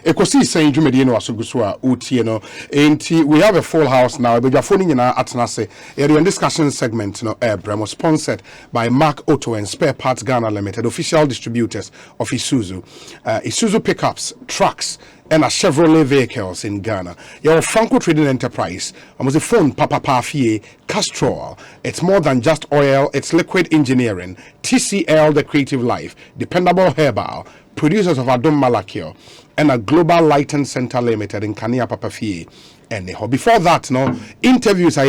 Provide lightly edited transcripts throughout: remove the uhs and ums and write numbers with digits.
Ekosiisen dwumadi no asoguso a utie no enti we have a full house now ebedwafo ni nyina atenase area discussion segment no Bremo sponsored by Mark Auto and Spare Parts Ghana Limited, official distributors of Isuzu pickups, trucks and a Chevrolet vehicles in Ghana. Your Franco Trading Enterprise, almost a phone Papa Pafie, Castrol. It's more than just oil, it's liquid engineering. TCL, the creative life, dependable herbal, producers of Adom Malakio, and a Global Lighting Center Limited in Kania Papafie. And before that, no interviews are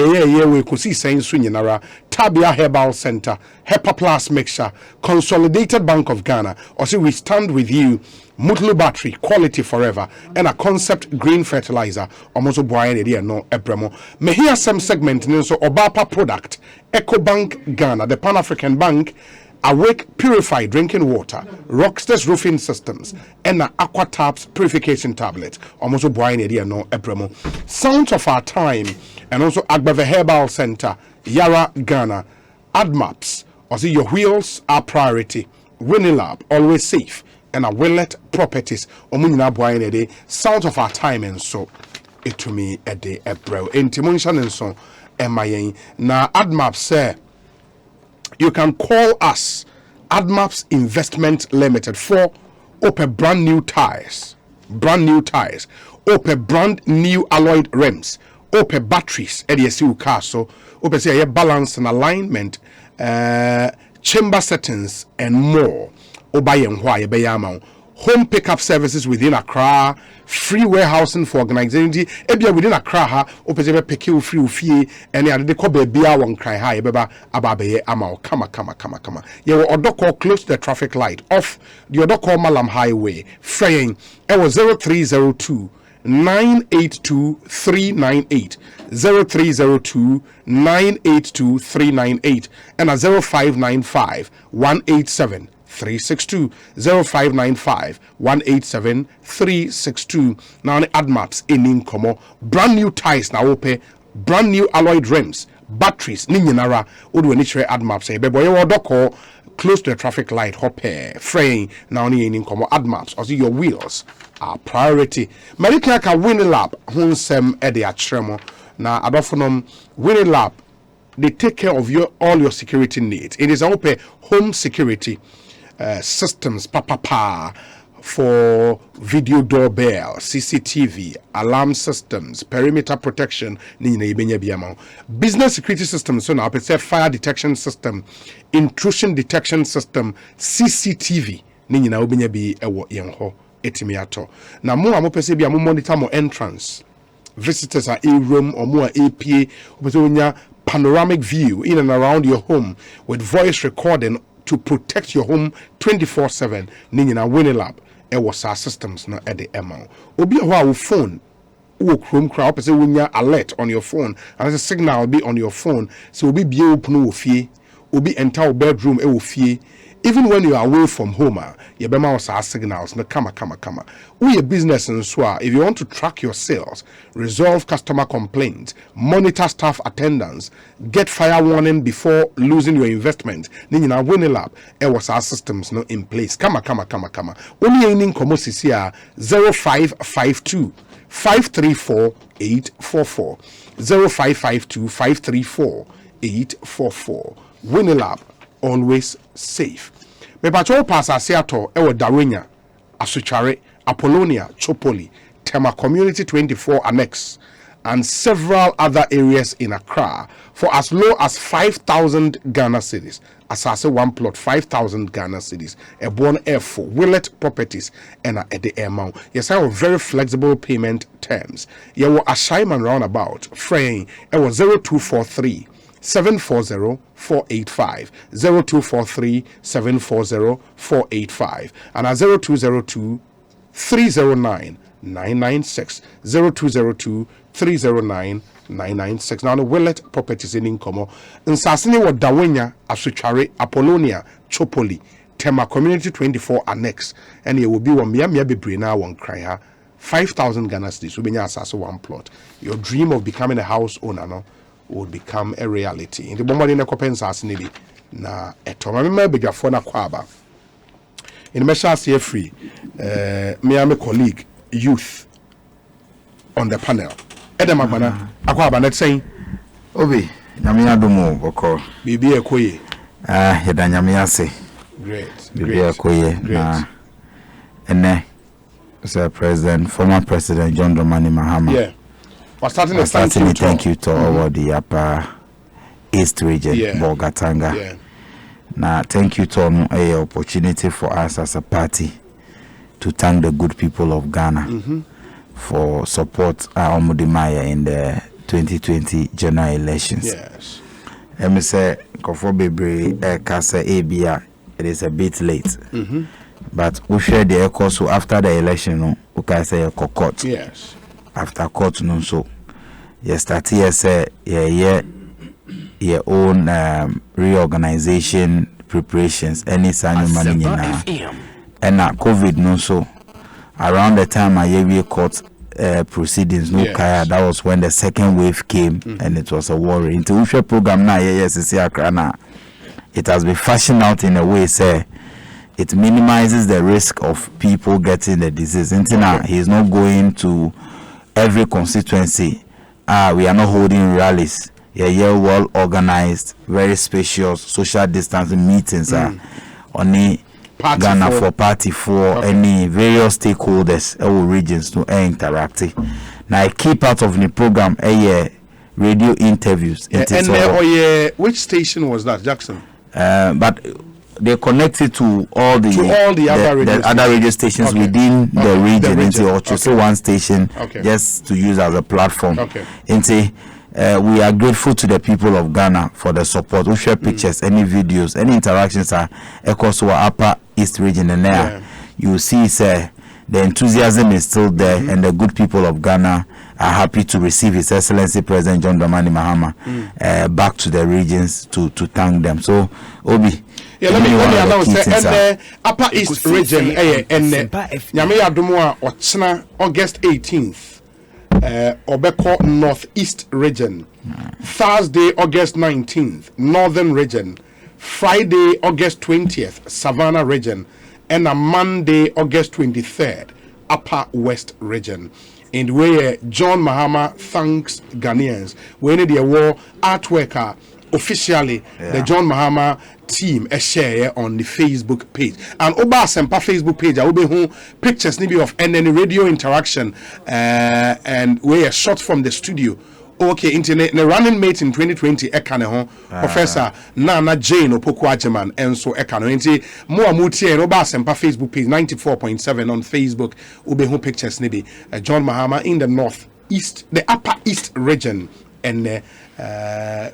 we could see saying Sunyinara, Tabia Herbal Center, Hepa Plus Mixture, Consolidated Bank of Ghana, or see we stand with you, Mutlu Battery, quality forever, and a concept green fertilizer, almost a boy no ebremo. Me hear some segment so Obapa product, EcoBank Ghana, the Pan African Bank. Awake purified drinking water, Rockstars roofing systems, and Aqua Taps purification tablet. Almost buying idea no ebremo. Sounds of our time, and also Agbave Herbal Center, Yara Ghana, AdMaps. Or see your wheels are priority. Winilab always safe, and a Willet properties. Omunina buying a day. Sounds of our time, and so it to me a day ebro. Intimuntion and so emayin. Na AdMaps say. You can call us AdMaps Investment Limited for open brand new tires, open brand new alloyed rims, open batteries, EDSU car, so open say balance and alignment, chamber settings, and more. Home pickup services within Accra, free warehousing for organizing ebia within Accra, opese pick you free fee, and they call baby one cry high, beba ababe amao, kama. You were odoko close to the traffic light, off the odoko Malam Highway, fraying, it was 0302 982 398 0302 982 398 and a 0595 187 362 0595 187 362. Now the AdMaps in Incomo, brand new tires now open, brand new alloyed rims, batteries, Ninyanara, Udwenitre AdMaps, a bebo doko close to the traffic light, hoppe, fraying, now in Incomo AdMaps, or see your wheels are priority. Marikaka Winilab, Hunsem Edi Atremo, na Adophonum Winilab, they take care of all your security needs. It is open home security. Systems for video doorbell, CCTV, alarm systems, perimeter protection, business security systems, so now it's a fire detection system, intrusion detection system, CCTV, nina ubenya bi ewo yenho etimiato. Na mo amopese bi monitor mo entrance. Visitors are a room or more APA, panoramic view in and around your home with voice recording to protect your home 24/7. Nina Winilab, was our systems no at the amount. Obi a phone, Chrome crowd, say when you alert on your phone, and as a signal will be on your phone, so be open fee, will be entire bedroom fee. Even when you are away from home, your bema was our signals, no kama. We a business and so if you want to track your sales, resolve customer complaints, monitor staff attendance, get fire warning before losing your investment, Nina Winilab, was our systems no in place. Kama. Only in Komosisia 0552 534 844 0552 534 844. Winilab, always safe. Me patrol pass Asiato ewo Darwenya, Asuchare, Apollonia, Chopoli, Tema Community 24 Annex, and several other areas in Accra for as low as 5,000 Ghana cedis. Asase one plot 5,000 Ghana cedis. A born air for Willet properties and at the amount. Yes, I have very flexible payment terms. You were a Shaiman roundabout, fraying it was 0243 740 485 0243 740 485 and at 0202 309 996 0202 309 996. Now the Willet properties in Incomo in Sassini wa Dawenya, Asuchare, Apollonia, Chopoli, Tema Community 24 Annex, and it will be one mia be now one cry 5,000 Ghana cedis will be one plot. Your dream of becoming a house owner no would become a reality. In the moment in a compensas needy na etoma me be for na kwaba. In the measure free, me and my colleague youth on the panel. Edem Agbana, Akwa Agbana saying, Obi, Nyamia Dumo, Boko. Bibi Ekoye. Yeda Nyamia say. Great. Bibi Ekoye. And Sir President, former President John Dramani Mahama. Yeah. We're starting a thank you to all the upper East region, Bogatanga. Yeah. Now, thank you to a opportunity for us as a party to thank the good people of Ghana for support Omudimaya in the 2020 general elections. Yes. Let me say, Kasa Abia, it is a bit late. But we share the echo, so after the election, we can say court. Yes. After court, no, so you start here, say, your own reorganization preparations, any sign money now. And COVID, no, so around the time I court proceedings, no kaya, that was when the second wave came and it was a worry. Into which program now, it has been fashioned out in a way, say, it minimizes the risk of people getting the disease. He's not going to every constituency. We are not holding rallies. Well organized, very spacious, social distancing meetings only Ghana for party for any various stakeholders or regions to interact. Now a key part of the program radio interviews. Which station was that, Jackson? But they connected to all the other radio stations within the region into one station just to use as a platform. We are grateful to the people of Ghana for the support. We share pictures, any videos, any interactions are across our upper east region and there you see the enthusiasm is still there and the good people of Ghana are happy to receive His Excellency President John Dramani Mahama back to the regions to thank them. So Obi, let me announce the upper east region and Nyame Adomo Ochina August 18th. Obeko Northeast region. Thursday, August 19th, Northern region. Friday, August 20th, Savannah region. And a Monday, August 23rd, Upper West region. And where John Mahama thanks Ghanaians. We need the war artwork officially the John Mahama team a share on the Facebook page and Oba Sempa Facebook page I will be pictures maybe of any radio interaction and we are shot from the studio. Okay, internet the running mate in 2020 ekane Professor Nana Jane Opoku and so ekane nti mo amutie and Oba Sempa Facebook page 94.7 on Facebook will be pictures maybe John Mahama in the northeast, the upper east region and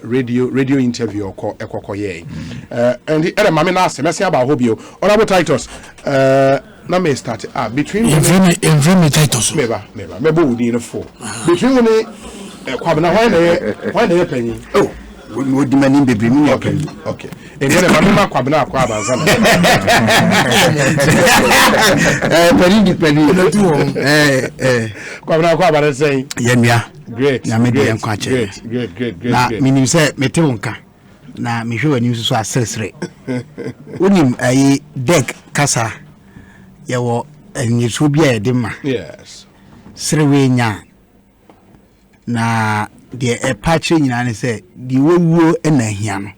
radio interview or ekokoye and the other mama asked me about hobio honorable titles na me start between in titles meba udi in 4 between when kwabena why na penny we demanding baby me okay and then mama kwabena akwa abanza penny kwabena akwa abanza say yemia great na me dey great na minim say mete wonka na me hwe wani so asresre onim ayi deck kasa yewo enyiso bia edema yes srewe nya na de patch nyina ne say di wowuo na hia no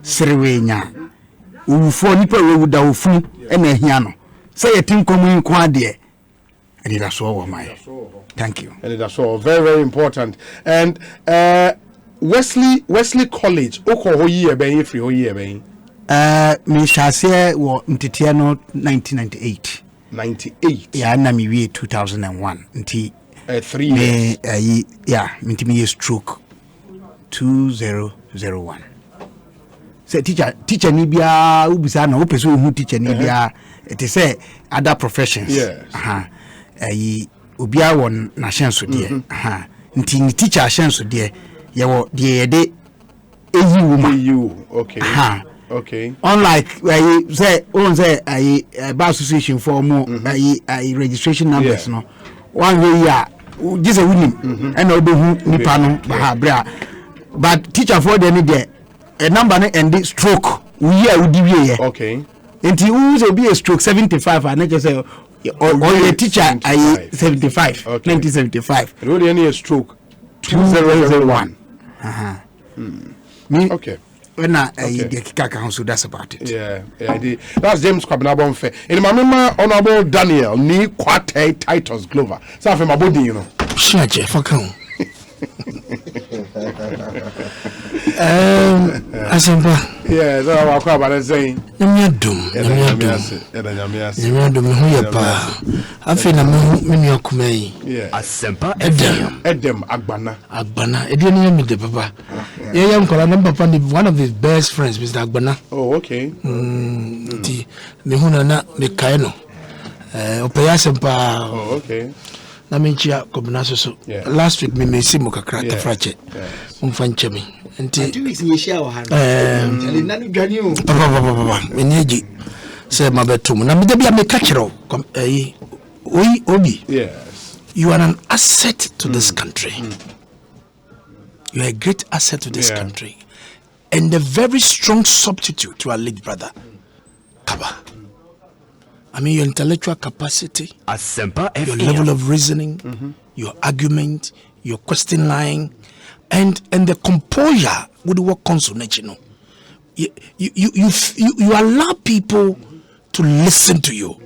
srewe nya owufo nipa wewu da ofu na hia no say yetim komu nko ade and that's all my thank you and that's all very important and Wesley College oko hoyi eben free hoyi eben me shase wo ntitia no 1998 yeah na mi wie 2001 nti 3 years minti me stroke 2001 say teacher ni bia ubisa na opeso hu teacher ni bia it is say other professions yes obia won na shenso de nti ni teacher shenso de ye wo de yede eyi wuma okay unlike say on say bar association for more registration numbers no one way ya just a winning and obehu nipa no ba bra but teacher for the need a number no end stroke we here we die okay nti who say be a stroke 75 and just say or your teacher I 75 okay. 1975 and what any stroke 2001 me okay when I the kaka so that's about it. Yeah, that's James Kwabena Bonfe. In my memory, Honorable Daniel ni Kwate Titus Glover. So I'm my body, you know. Sure, fuck on. Asempa. Yeah, that's what I'm about to say. Namia dum. Who ya pa? I feel I'm in your kumei. Yeah. Asempa. Edem Agbana. Edem me de papa. Yeah, I'm calling papa one of his best friends, Mr. Agbana. Oh, okay. Me huna na me kaino. Opeya asempa. Oh, okay. Na me chia kobna so. Last week me see mo kakra ka frache. Umfanche me. Enti 2 weeks you share wa nani dwani o. Papa. Enyeji. Say my betum. Na me de bia me ka kiro. Obi. Yes. You are an asset to this country. You are a great asset to this country. And a very strong substitute to our late brother, Kaba. I mean, your intellectual capacity, your level of reasoning, your argument, your question line, and the composure with what comes on it, you know. You allow people to listen to you.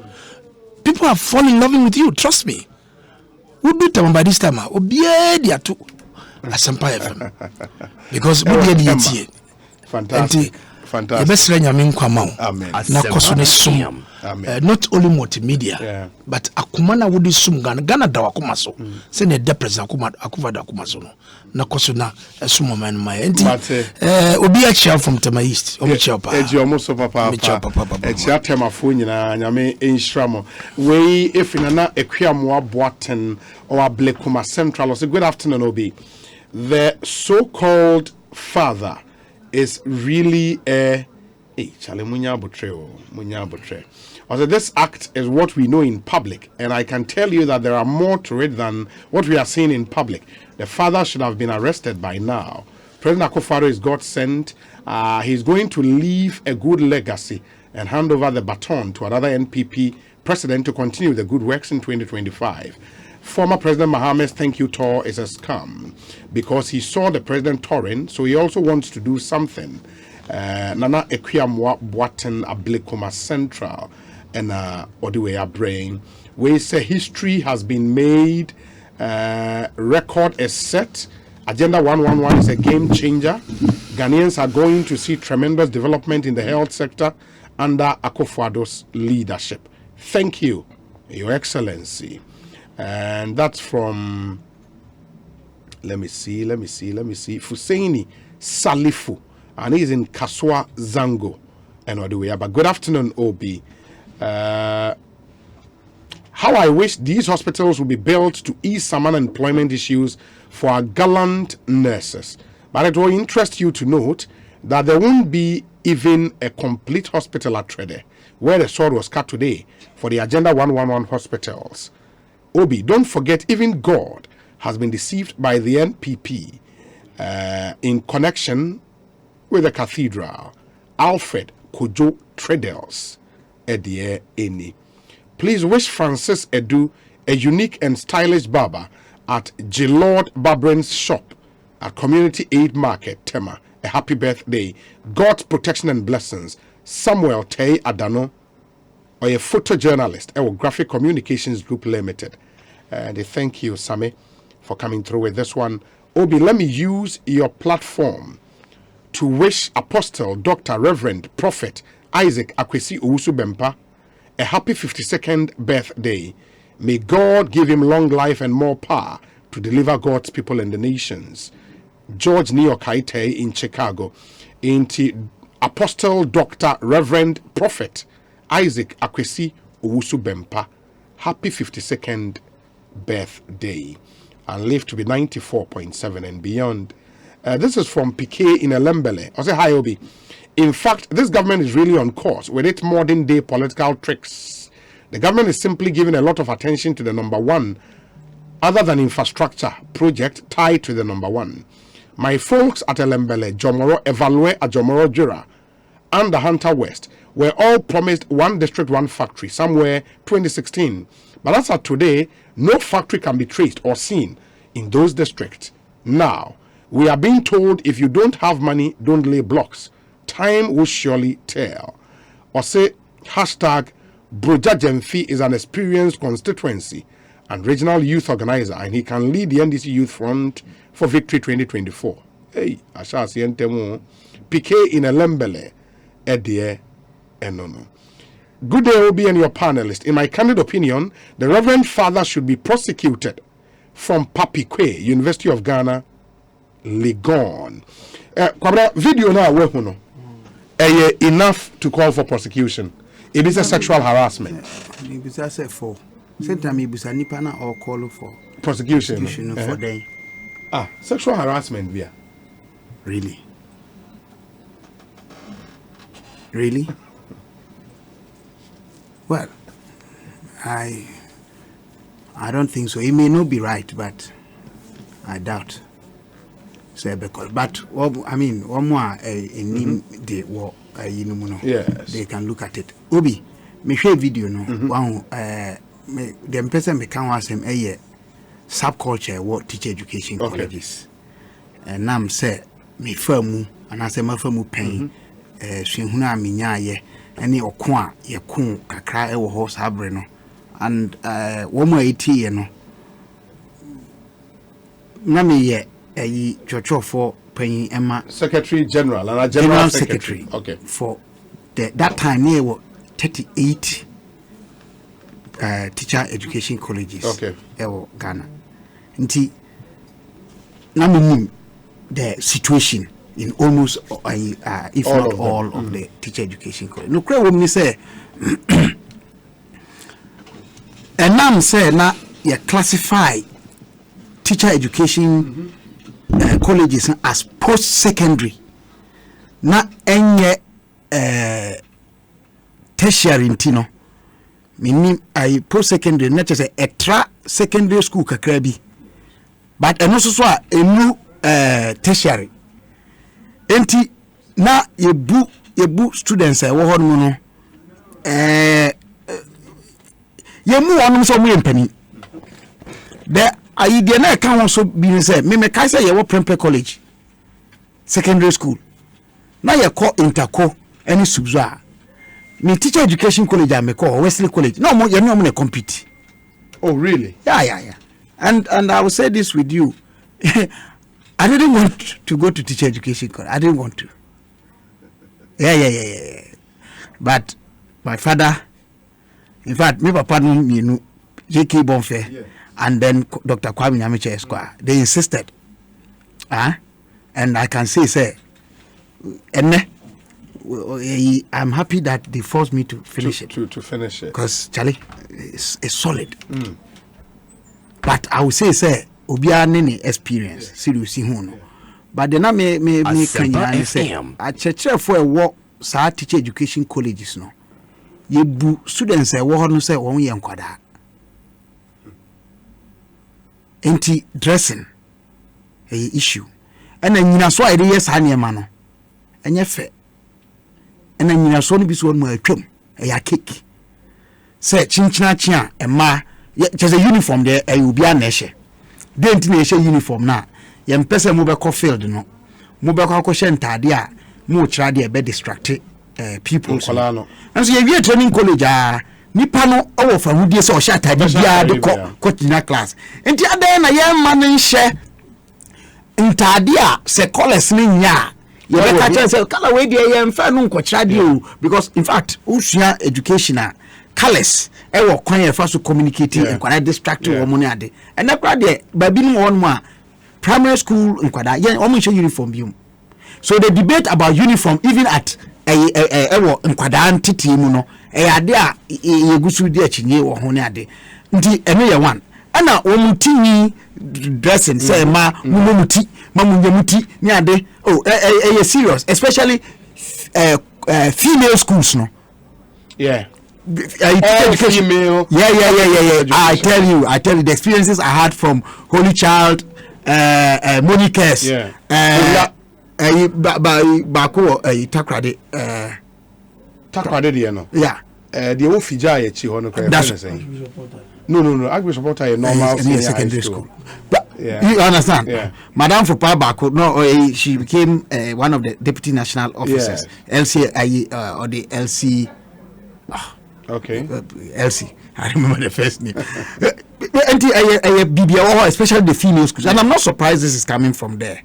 People are falling in love with you, trust me. We'll do it by this time. We'll be there too. Asempa FM. Because we did it. Fantastic. Amen. Not only multimedia, but akumana wudi sum Ghana da wakuma so. Se ne de president akuva da akuma so no. Na koso na sumo man my enti. Obi a chair from Tema East. Obi chair pa. Eji omoso papa. Eji atema fo nyina nyame enhiramo. We efina na ekwiamoa boaten or Ablekuma Central. So good afternoon Obi. The so-called father is really a Munya Botre. Also, this act is what we know in public, and I can tell you that there are more to it than what we are seeing in public. The father should have been arrested by now. President Akufo-Addo is God sent. He's going to leave a good legacy and hand over the baton to another NPP president to continue the good works in 2025. Former President Mohammed's thank you tour is a scam because he saw the president touring, so he also wants to do something. Nana Ekwiamoa Boaten Ablekuma Central and Odiwe Brain. We say history has been made, record is set. Agenda 111 is a game changer. Ghanaians are going to see tremendous development in the health sector under Akufo-Addo's leadership. Thank you, Your Excellency. And that's from, let me see, Fuseini Salifu, and he's in Kaswa Zango and Oduwe. But good afternoon, Obi. How I wish these hospitals would be built to ease some unemployment issues for our gallant nurses. But it will interest you to note that there won't be even a complete hospital at Trede, where the sword was cut today for the Agenda 111 hospitals. Obi, don't forget, even God has been deceived by the NPP in connection with the cathedral. Alfred Kojo Treadles Edie Eni. Please wish Francis Edu, a unique and stylish barber at Gilord Barberin's shop at Community Aid Market, Tema, a happy birthday. God's protection and blessings. Samuel Tay Adano, or a photojournalist at Graphic Communications Group Limited. And thank you, Sami, for coming through with this one. Obi, let me use your platform to wish Apostle, Dr. Reverend, Prophet Isaac Akwesi Owusu Bempa a happy 52nd birthday. May God give him long life and more power to deliver God's people and the nations. George Niokaite in Chicago. Into Apostle, Dr. Reverend, Prophet Isaac Akwesi Owusu Bempa. Happy 52nd birthday. And live to be 94.7 and beyond. This is from PK in Elembele. I say, hi, Obi. In fact, this government is really on course with its modern day political tricks. The government is simply giving a lot of attention to the number one, other than infrastructure project tied to the number one. My folks at Elembele, Jomoro, Evalue, Ajomoro Jura, and the Hunter West were all promised one district, one factory somewhere 2016. But as of today, no factory can be traced or seen in those districts. Now, we are being told if you don't have money, don't lay blocks. Time will surely tell. Or say, hashtag Broja Jemfi is an experienced constituency and regional youth organizer, and he can lead the NDC Youth Front for Victory 2024. Hey, Asha Sientemo, PK in a Lembele, Edie, Enono. Good day, Obi, and your panelist. In my candid opinion, the Reverend Father should be prosecuted from Papikwe, University of Ghana, Legon. Kwabra, video now, we enough to call for prosecution. It is a sexual harassment. It is a for. Sometimes it is a nipana or call for prosecution for them. Sexual harassment, yeah. Really? Really? Well, I don't think so. It may not be right, but I doubt. So because, but I mean, one more in the war, yes, they can look at it. Obi, me share video no. One the person me can was him a subculture what teacher education colleges. And nam say me famu and I say my famu pain. Swinhuna minya ye. Any okwa ye kun kakra e wo ho sabre no and wo mo 80 ye no na me ye ayi chochofo pan ema secretary general and a general secretary. Okay, for that time near 38 teacher education colleges, okay, Ghana. Nti na me the situation in almost if all not all of the teacher education college. No cry when me say and now say na you classify teacher education colleges as post-secondary na enye tertiary intino meaning post-secondary na say extra secondary school kakra bi but and also so a new tertiary enti na yebu students wo ho no yemu wonum so mu yempani the idea na kan won so bi say me kai say ye wo Prempeh College secondary school na ye call interco any subza me teacher education college am call Wesley College no mo ye no mo na compete. Oh really? Yeah. And I will say this with you. I didn't want to go to teacher education college. I didn't want to. Yeah. But my father, in fact, my papa knew J.K. Bonfe and then Dr. Kwame Nyamiche Esquire. They insisted. And I can say, I'm happy that they forced me to finish it. To finish it. Because, Charlie, it's solid. But I will say, Obia nene experience seriously no but then me can say a church for a work sa teacher education colleges no ye bu students e wo no say won ye nkwada enti dressing a issue and nyina so ide yes anema no enye fe and nyina so no bi so mo atwam e ya cake say chinchina chia e ma just a uniform there e obia na ehye dent na ehye uniform na ye mpese mo be ko field no mo be ko akoshe ntade a mo kira de be distract people so and so ye training college nipa no owo fa hudie se o sha tade bia de ko tina class enti adan na ye ma no nhye ntade a se college ni nya ye be ka chance say kala we de ye mfa no nko kira de o because in fact usua education a colors ewo kwan ye fa so communicating and kwada distracting woman ade and na kwada de baby no one more primary school in kwada ye o show uniform bium so the debate about uniform even at ewo nkwada antiti mu no ade a ye gusu de achinye wo ho ne ade nti eno ye one ana wo mutini dressing say ma mumuti ma munyamuti ni ade ye serious especially female schools no female. I tell you the experiences I had from Holy Child, Monica's, Bako, Takrade, takwade de no yeah the wo fija ye chi ho no kwa no agri supporter is normal secondary school. But you understand? Madame Fupa Bako, she became one of the deputy national officers. LC or the LC. Okay. LC. I remember the first name. Especially the female schools, and I'm not surprised this is coming from there.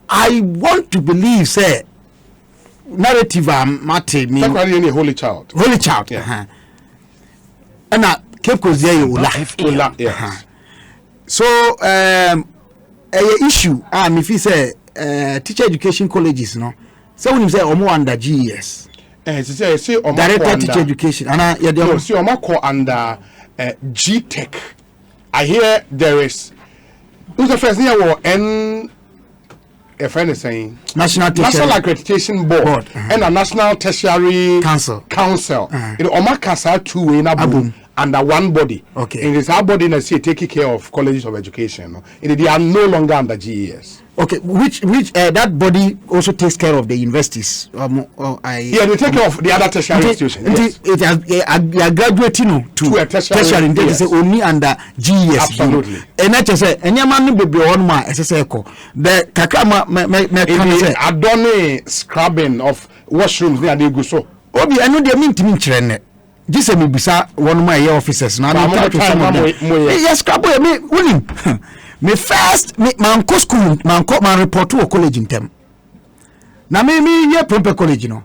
I want to believe, say, narrative Mate me. Holy child. Holy child. Yeah. And Cape Coast there Ola. Yes. So issue if you say teacher education colleges no. So when you say omo under GES. Say omo director teacher education. And no, see omo call under GTech. I hear there is who's the first year N a friend is saying National Accreditation Board and a National Tertiary Council. You know, omo kasa two way na boom. Under one body. Okay. And it's our body that say taking care of colleges of education. No? And they are no longer under GES. Okay. Which that body also takes care of the universities. Yeah, they take care of the other tertiary institutions. It has graduating to a tertiary. They say only under GES. Absolutely. And I just say any man be on my SSECO. The kakama me say adone scrubbing of washrooms they go so. Obi I know they mean to me trend. This is bisa one of my officers now. Yes, crabo me winning. Me first me man co school man report to a college in them. Now me yeah proper college, you know.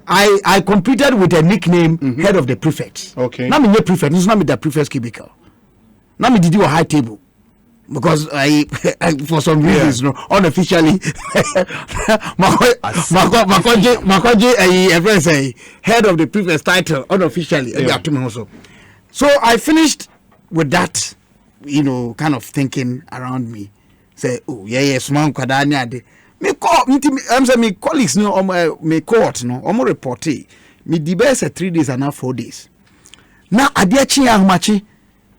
I competed with a nickname head of the prefects. Okay. Now me yeah prefect, it's not me the prefect's cubicle. Now me did you a high table. Because I for some reasons, you know, unofficially, Makoje, say head of the previous title, unofficially, to me also. So I finished with that, you know, kind of thinking around me. Say, oh yes, man, Kadania de me call me colleagues, no, me court, no, omo report. Me debate 3 days and not 4 days. Now adiachi ahmachi,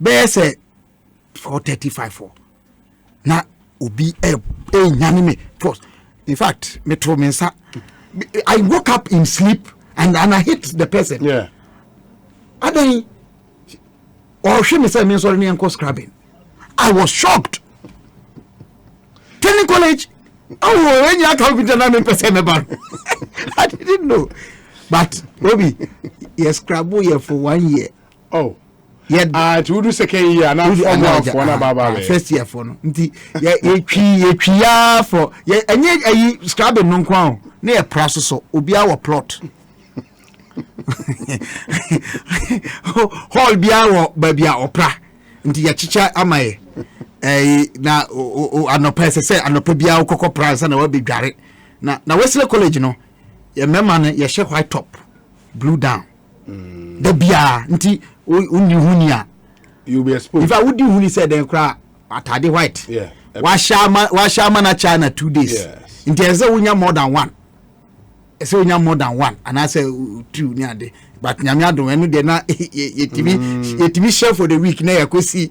be say 435 na obi nyane me first. In fact me told me sir, I woke up in sleep and I hit the person. Yeah. And then or she me say me sorry me uncle scrubbing. I was shocked. Training college. Oh, when you come with the person about. I didn't know. But Obi, yes, scrub here for 1 year. Oh. Yeah, to do second year now for na first year for no. Nti ye for ye enye scrubbing no kwa na ye praso so obi a wo plot. Hall bia wo ba bia opra. Nti ye chicha amaye. Na anopa se anopa bia wo kokko pransa na wa bedware. Na Wesley College no ye mema no ye she white top, blue down. The bia nti uni hunia you be exposed. If I would do huni said then cry atade white. Yeah. Washama na China 2 days. Yes. Nti eze unya more than one. Ese unya more than one. And I say 2 ni ade. But nyame adom enu de na yetimi share for the week na yakosi.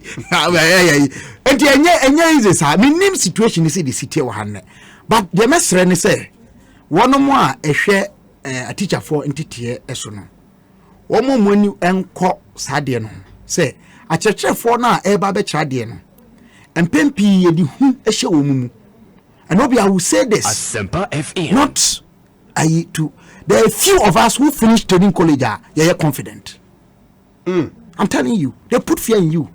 Enti enye is this me name situation is the city wa hanne. But the mesre ni say one mo a ehwe a teacher for entity eso no. Omo moni enko sade no say akyerkyerefo na eba be kyade no empempi yedi hu ehye omumu and obi I will say this Asempa FM not there are few of us who finished training college are confident. I'm telling you, they put fear in you.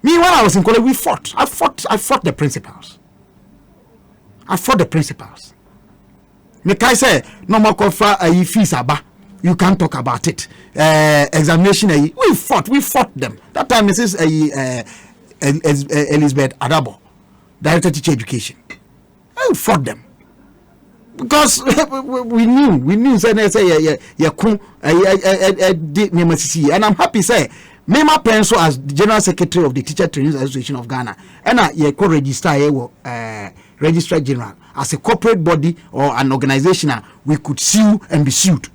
Me when I was in college we fought. I fought the principals. Me kai say no more confer fees aba. You can't talk about it. Examination, we fought them. That time, Mrs. Elizabeth Adabo, Director Teacher Education. I fought them. Because we knew, say, and I'm happy, say, me my parents as General Secretary of the Teacher Training Association of Ghana, and I co-register, Registrar General, as a corporate body or an organization, we could sue and be sued.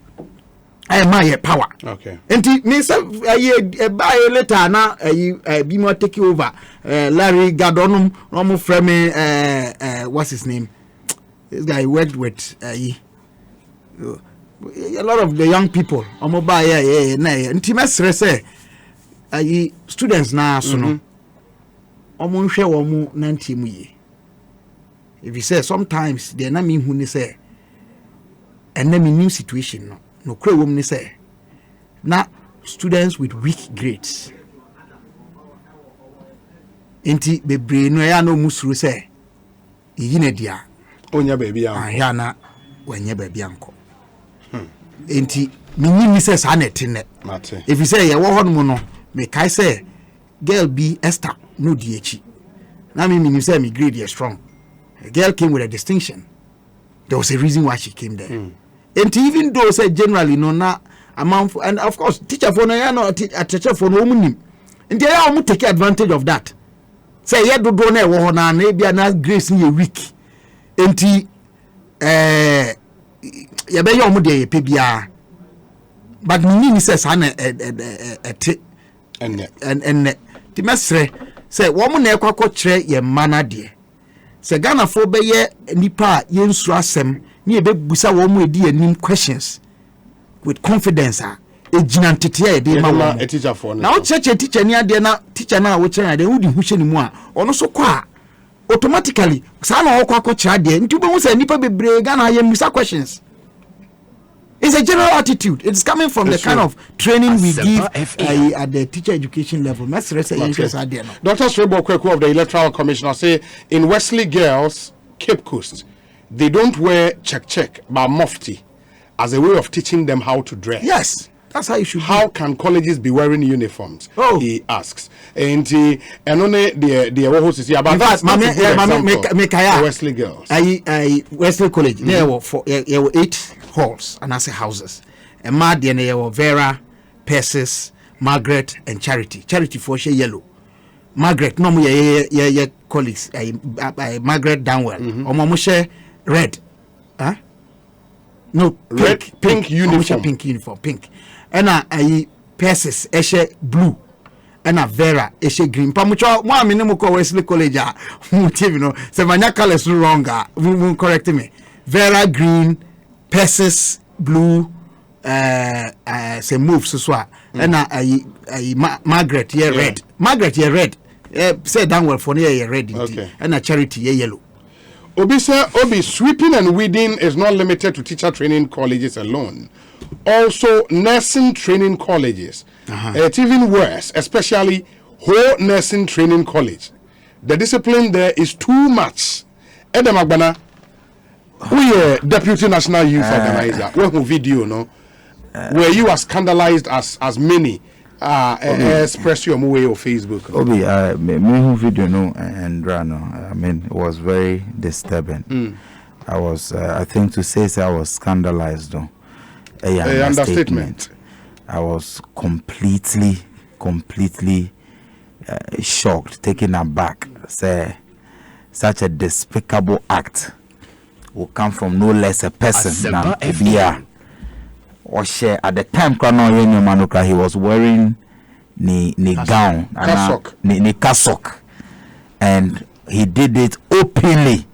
I my power. Okay. And me say buy later na be more take over. Larry Gardonum, no frame what's his name? This guy worked with a lot of the young people omoba na intimate say students na so no omo nhwe wo mu nanti mu ye. If you say sometimes they na me hu ni say enemy new situation no kra wo mu ni say na students with weak grades enti bebre no ya no musuru say yine dia onya baby am ahia na wanya baby anko enti minni say sa na tene mate. if you say ye wo hono no me kai say girl be Esther no di echi na me say me grade is strong. A girl came with a distinction. There was a reason why she came there. And even though say generally no na amount and of course teacher for no ya no a teacher for no munim. And they are take advantage of that. Say ye do na wo ho na na bia na grace ni weak. Enti ye be ye omo de ye pe bia. But me say sa na and ti mesre say wo mo na ekwa kire ye mana de. Se Ghana for be ye nipa ye nsu asem ni e be busa wo mu edi anim questions with confidence ejina ntete e de ma wo teacher for na wo cheche teacher ni ade na teacher na wo kire ade wo di hu hye ni mu a ono so kwa automatically sa na wo kwa kire ade nti bo se nipa bebre Ghana ye musa questions. It's a general attitude. It's coming from the kind of training we give at the teacher education level. Dr. Srebo Kweku of the Electoral Commission say in Wesley Girls, Cape Coast, they don't wear check but mufti as a way of teaching them how to dress. Yes, that's how you should. How can colleges be wearing uniforms? Oh. He asks. And only the host is about that. Wesley Girls. Wesley College. There were 8 halls and as houses. And there were Vera, Persis, Margaret, and Charity. Charity for she yellow. Margaret, no more your colleagues. Margaret Downwell. Or red. Huh? No, pink uniform. Pink. And Persis, Eshe blue. And a Vera, Eshe green. Pamucho, one minimum Wesley College. You know, so my colors wrong. Won't correct me. Vera green. Persis blue say move so and Margaret yeah red. Margaret yeah red. Say downward for near red and a Charity yeah yellow. Obi sweeping and weeding is not limited to teacher training colleges alone. Also nursing training colleges. It's even worse, especially whole nursing training college. The discipline there is too much. Edem Agbana, we are Deputy National Youth Organizer. We have video, no, where you are scandalized as many express your way on Facebook. Obi, me video no and Rano. I mean, it was very disturbing. I was, I think to say I was scandalized though. A understatement. I was completely shocked, taken aback. Say, such a despicable act will come from no less a person than Bia. Or share at the time Manuka, he was wearing ni gown ni cassock, and he did it openly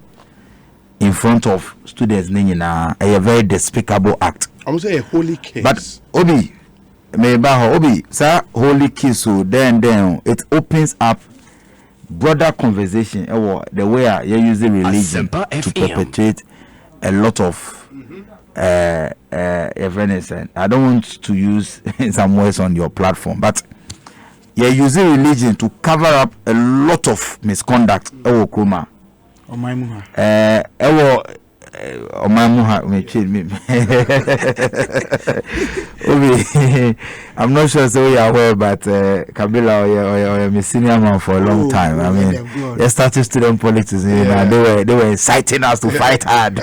in front of students. A very despicable act. I would say a holy case. But Obi, sir, holy case. So then it opens up broader conversation. The way you use religion to perpetuate a lot of evanescence. I don't want to use some words on your platform, but you're using religion to cover up a lot of misconduct. Kuma. I'm not sure so you are aware, but Kabila or my senior man for a long time. I mean, they started student politics, and they were inciting us to fight hard.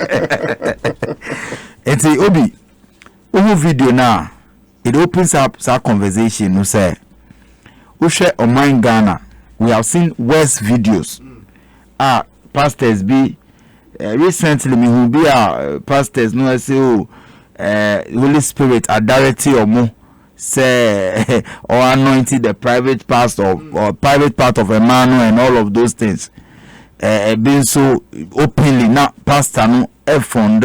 And say, Obi, video now, it opens up some conversation. We say, we share on Ghana. We have seen worse videos. Pastors be recently me who be pastors no say Holy Spirit a directly or more say or anointed the private pastor or private part of a man and all of those things being so openly now pastor no found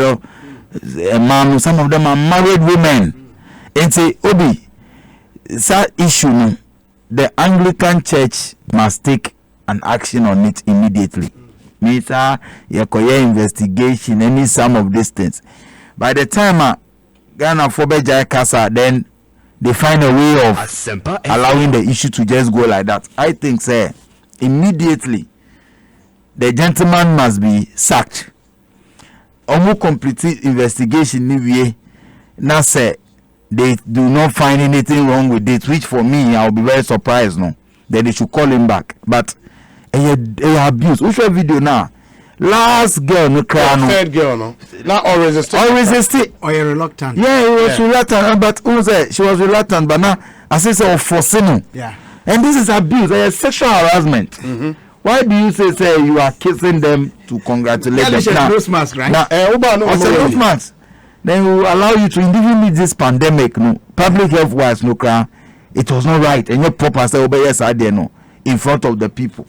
a man, some of them are married women. And say, Obi, that issue, no, the Anglican Church must take an action on it immediately. Means your investigation, any some of these things. By the time Ghana Fobeja Casa, then they find a way of allowing the issue to just go like that. I think, sir, immediately the gentleman must be sacked. Omu complete investigation niwie na say they do not find anything wrong with it, which for me I'll be very surprised. No, that they should call him back. But abuse. Which video now? Last girl no cry no. Third girl no. Not all resisting. All resisting. Or you're reluctant. Yeah, he was reluctant. But who said she was reluctant? But now I say forcing. Yeah. And this is abuse. Sexual harassment. Mm-hmm. Why do you say you are kissing them to congratulate them? Now, nose mask, right? Now, nose mask. Then we will allow you to even meet this pandemic. No, public health wise, no crime. It was not right, and your proper say yes, I did no in front of the people.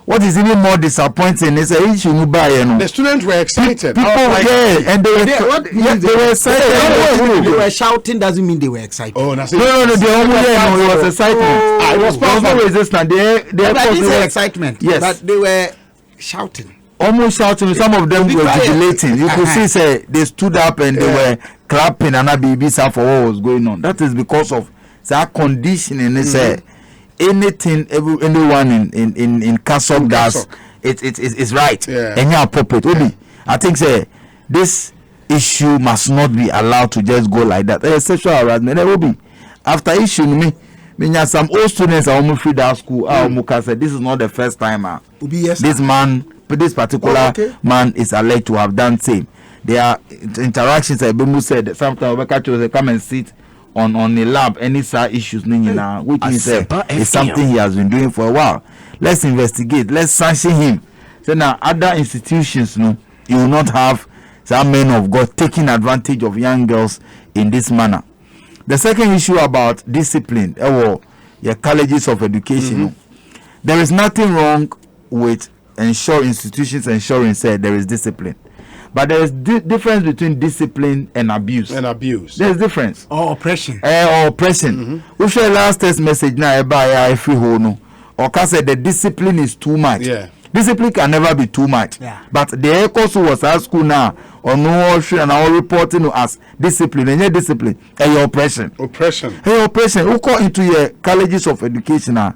What is even more disappointing is a issue you buy. The students were excited. People, and they were excited. They were shouting doesn't mean they were excited. Oh, no, it was excitement. It was no resistance. They excitement. Yes, but they were shouting. Almost shouting. Some of them were jubilating. You could see, say they stood up and they were clapping and a baby for what was going on. That is because of that conditioning. Say anything, anyone in Castle does, it's right. And you're appropriate. Obi, I think say this issue must not be allowed to just go like that. Sexual harassment. Obi, after issue me some old students are almost free that school. Said this is not the first time. This particular man is alleged to have done same. There are interactions. Bemu said sometimes we come and sit on a lab any issues which means it's something he has been doing for a while. Let's investigate. Let's sanction him. So now other institutions, you will not have some men of God taking advantage of young girls in this manner. The second issue about discipline, your colleges of education. There is nothing wrong with institutions ensuring there is discipline. But there is difference between discipline and abuse. There's difference. Or oppression. Or oppression. We share last test message now about every whole or can say the discipline is too much. Yeah. Discipline can never be too much. Yeah. But the Ekosiisen was at school now or no and our reporting to us discipline and your discipline and your oppression. Oppression. Who call into your colleges of education now?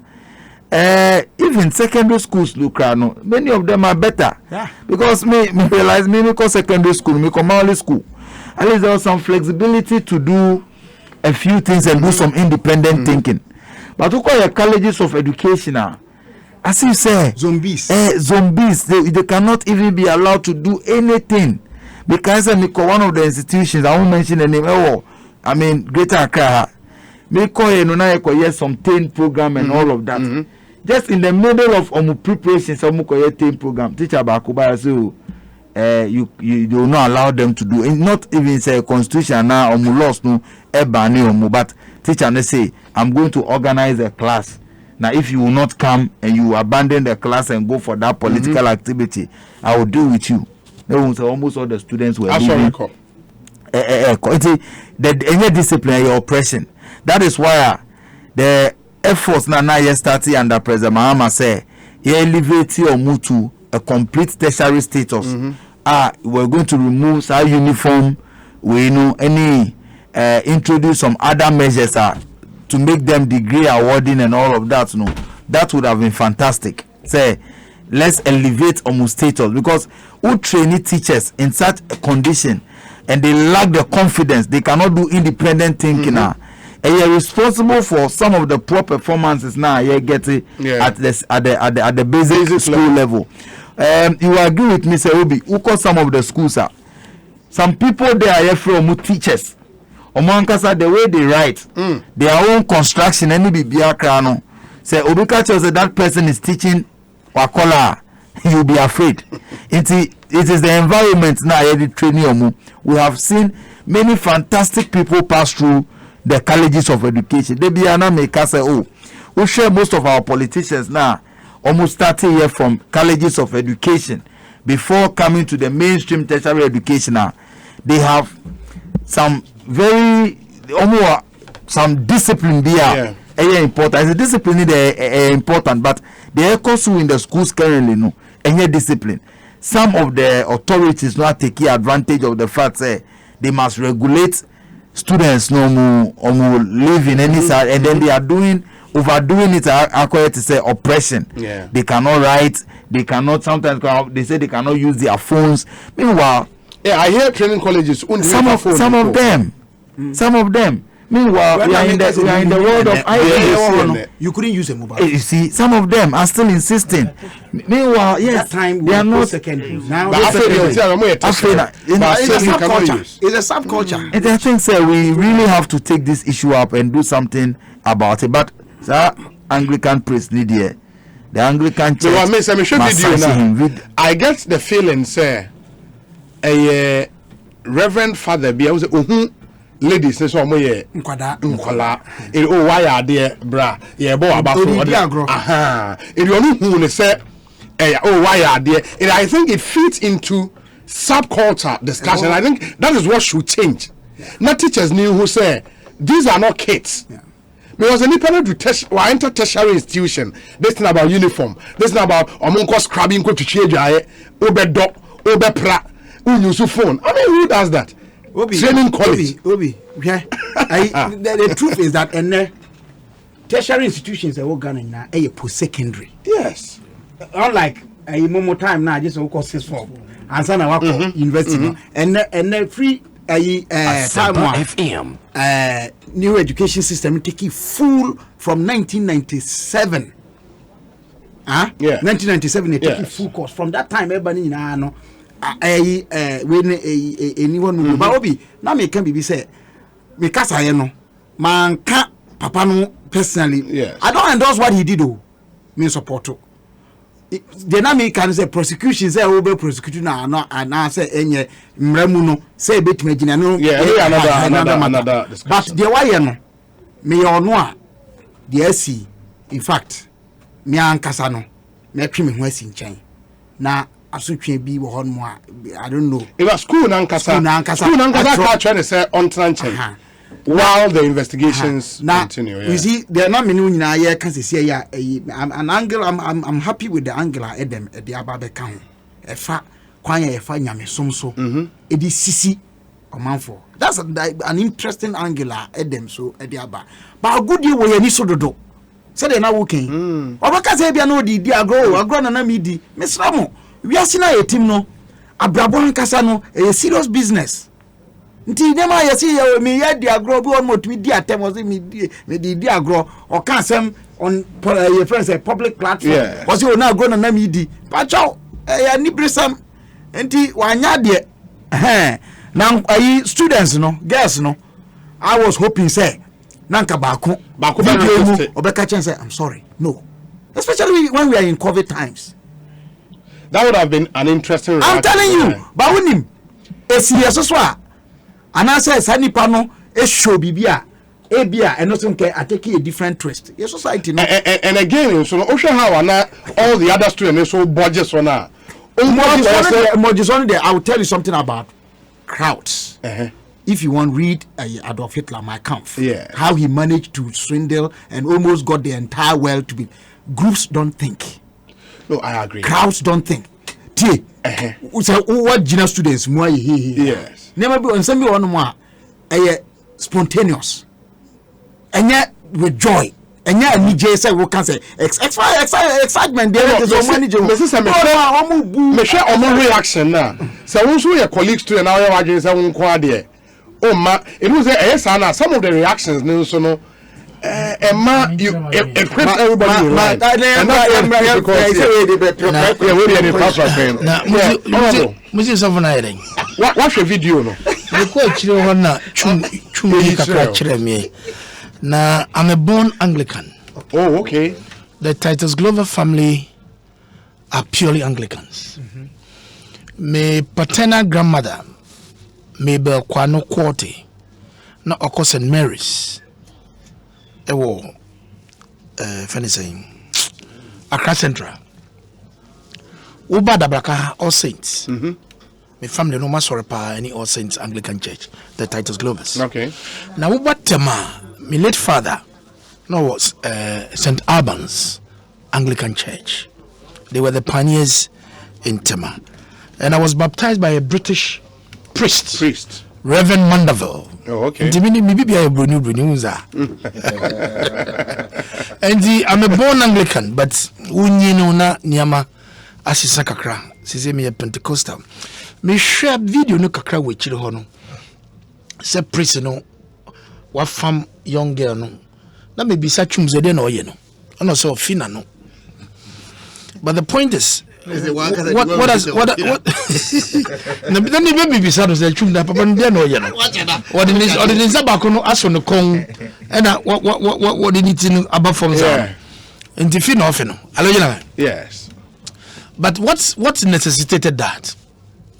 Even secondary schools look many of them are better. Yeah. Because me realize me call secondary school, me come early school. At least there was some flexibility to do a few things and do some independent thinking. But who call your colleges of education now? As you say, zombies. They cannot even be allowed to do anything. Because one of the institutions, I won't mention the name. Greater Accra. Yes, some 10 program and all of that. Just in the middle of preparation, some program. Teacher Bakuba say, you do not allow them to do. Not even say constitution now laws no but teacher they say, I'm going to organize a class. Now, if you will not come and you abandon the class and go for that political activity, I will deal with you. Almost all the students were leaving. The discipline, your oppression. That is why the efforts now starting under President Mahama say he elevate or move to a complete tertiary status. We're going to remove our uniform. We introduce some other measures to make them degree awarding and all of that. That would have been fantastic. Say let's elevate almost status because who train teachers in such a condition and they lack the confidence, they cannot do independent thinking now. And you're responsible for some of the poor performances now you get it at the basic school level. You agree with me, Sir Obi? Who call some of the schools are? Some people they are here from teachers. Omankasa the way they write, their own construction. Any bibia krano. Say Obi catches that person is teaching wakola. You'll be afraid. It is the environment now. The training. We have seen many fantastic people pass through the colleges of education. They be an make us say, we share most of our politicians now almost 30 years from colleges of education before coming to the mainstream tertiary education now. they have some very some discipline there. Important. The discipline is important, but the Ekosiisen in the schools currently no any discipline. Some of the authorities not taking advantage of the fact that they must regulate students no more or live in any side, and then they are overdoing it according to say oppression. They cannot write, they cannot sometimes they say they cannot use their phones. Meanwhile, I hear training colleges some of them. Meanwhile, we are in the world of IPS. You couldn't use a mobile. You see, some of them are still insisting. Meanwhile, yes, that time they are not secondary. Now it's a subculture. And I think, sir, we really have to take this issue up and do something about it. But, sir, Anglican priest need here. The Anglican church. I get the feeling, sir, a Reverend Father be ladies say so moye nkwala why are there bra ye bo aba so it you who ne say why are there and I think it fits into subculture discussion. I think that is what should change. Not teachers knew who say these are not kids. Because any parent to enter tertiary institution, this thing about uniform, this thing about omunko scrubbing ko to change obedo obepra unyusu phone. I mean, who does that? Training college. Yeah. The truth is that tertiary institutions are all Ghana a post-secondary. Yes. Unlike a more time now, just of course 6 form and some of university and the free time FM new education system taking full from 1997. 1997 they taking full course from that time. Everybody know. When anyone but obi na me can be say me kasa ye no man ka papa no personally. I don't endorse what he did though. Me support to the na me can say prosecution say over prosecution na and say enye mramu no say betime gina no another discussion. But the why no me ono a the see in fact me ankasa no me twi me ho asi nchen na asutwe bi wo hon mo I don't know. It was school nankasa ka try say on tranche while the investigations continue. You see there na me nyina ye kan se ya an angle I'm happy with the angle edem e de ababe kan e fa kwan ye fa nyamesom so e di sisi omanfo. That's an interesting angle edem so e de aba but good ye wo ye ni so dodo say they na working obaka say bia no di agro na me di mesra mo we are seeing a team no abrabo nkasa no a serious business nti dem a yesi me ya di agro bi on mo to di atem was me di agro or can sem on your friends a public platform was you na agro na me di pacho ya ni bresam nti wanya de na students no girls no I was hoping say nanka bako obeka chen say I'm sorry no, especially when we are in COVID times. That would have been an interesting reaction. I'm telling you, but unim a serious so and I say sanipa no e show bibia e bia and not okay I take a different twist. Your society no. And again so ocean how all the other students so budgets on now. I will tell you something about crowds. If you want read Adolf Hitler my Kampf, how he managed to swindle and almost got the entire world to be groups don't think. No, I agree. Crowds don't think. What junior students more yes. Never be on some one more spontaneous. And yet with joy. And yet DJ say we can say excitement there is so many me share on reaction now. So also your colleagues to now your agents say there. Oh ma it was some of the reactions no so no Emma, you equip everybody. What's your video? Now, I'm a born Anglican. Oh, okay. The Titus Glover family are purely Anglicans. My paternal grandmother, Mabel Kwano Quarty, not Oko St. Mary's. Funny saying, Accra Central. Uba Dabraka All Saints. My family no masore pa any All Saints Anglican Church, the Titus Globus. Okay. Now what tema? My late father, no was St. Albans Anglican Church. They were the pioneers in Tema, and I was baptized by a British priest. Reverend Mandeville. Oh, okay. And I'm a born Anglican, but unyino na nyama asisa kakra. Sise me Pentecostal. Me share video no kakra we chire ho no. Se priest no wa fam young girl no. Na me bisa chumze de na oye no. Ono so fina no. But the point is, then the baby beside us, the children, Papa, they know, you know. What it is about us on the Kong, and what did it in above from there? And the fin off, you know. Yes. But what's necessitated that?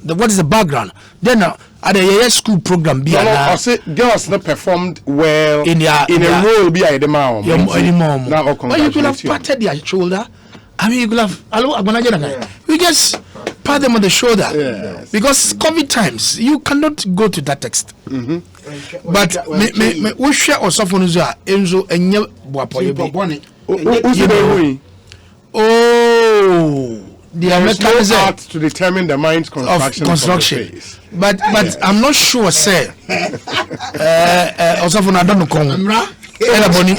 What is the background? Then at a school program, be girls not performed well in a role, be a demand. But you could have patted their shoulder. I mean, you could have, we just pat them on the shoulder. Yes. Because COVID times, you cannot go to that text. But we share or someone who's Enzo and the American art to determine the mind's construction. But I'm not sure, sir. Or someone I don't know. Anybody,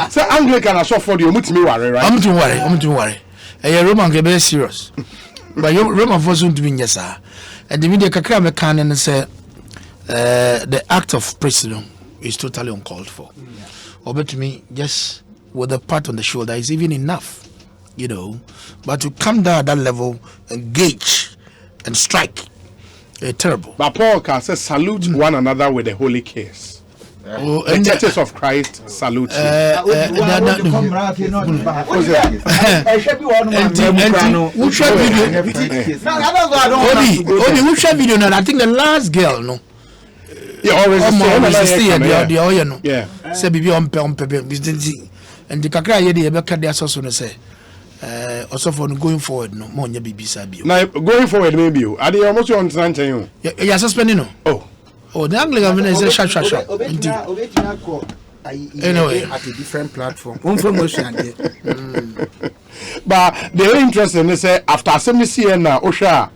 so Anglican are so for you, right? I'm too worry. A Roman can be serious. But your Roman was soon to be yes, sir. And the media can can and say the act of president is totally uncalled for. Or but to me, just with a pat on the shoulder is even enough, you know. But to come down at that level, engage and strike, terrible. But Paul can say salute one another with a holy kiss. The churches of Christ salute you. I think the last girl, no. Yeah, always the yeah. Say bibi on pepe and the kakra ye dey be ka dey asoso no say also for going forward no mo nya bibi sabi. Now going forward maybe you. Are they almost on Sanchen? You are suspending no. Oh, the Anglican minister shut. Anyway, at a different platform. But the very interesting is after assembly now, Osha,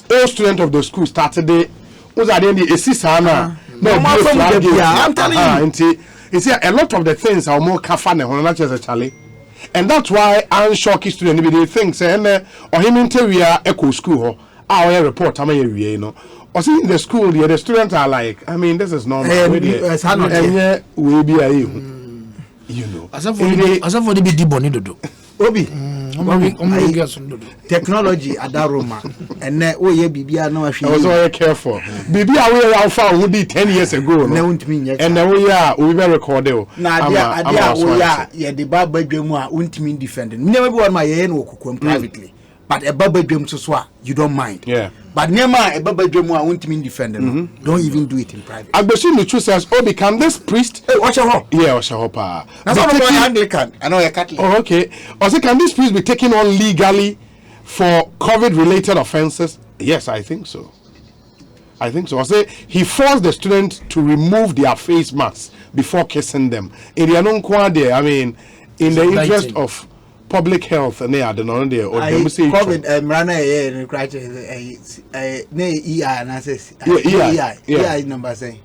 all students of the school started the was at the end Esisana. No, I'm telling you. You see, a lot of the things are more kafane when not just a Charlie. And that's why I'm shocking students they think say or him interior echo school our report you know. Or see in the school, the students are like, I mean, this is normal. And we be you know. As for the big bonito do. Obi, technology at that Roma, and oh yeah, Bibia no. I was very careful. Bibia we are far would be 10 years ago. And now we very recorded. Now, yeah, the Baba Dreamer won't mean defending. Never want my own privately. But a Baba Dream to swear, you don't mind. Yeah. But never a Baba Dream won't mean defending. Don't even do it in private. I believe the truth says, oh, become this priest. Hey, watch your home. Yeah, watch your home. That's not an Anglican. I know a Catholic. Oh, okay. Also, can this priest be taken on legally for COVID-related offenses? Yes, I think so. I say he forced the students to remove their face masks before kissing them. In the Anonquade, I mean, in the interest of public health, and they are the non there or COVID EI number say.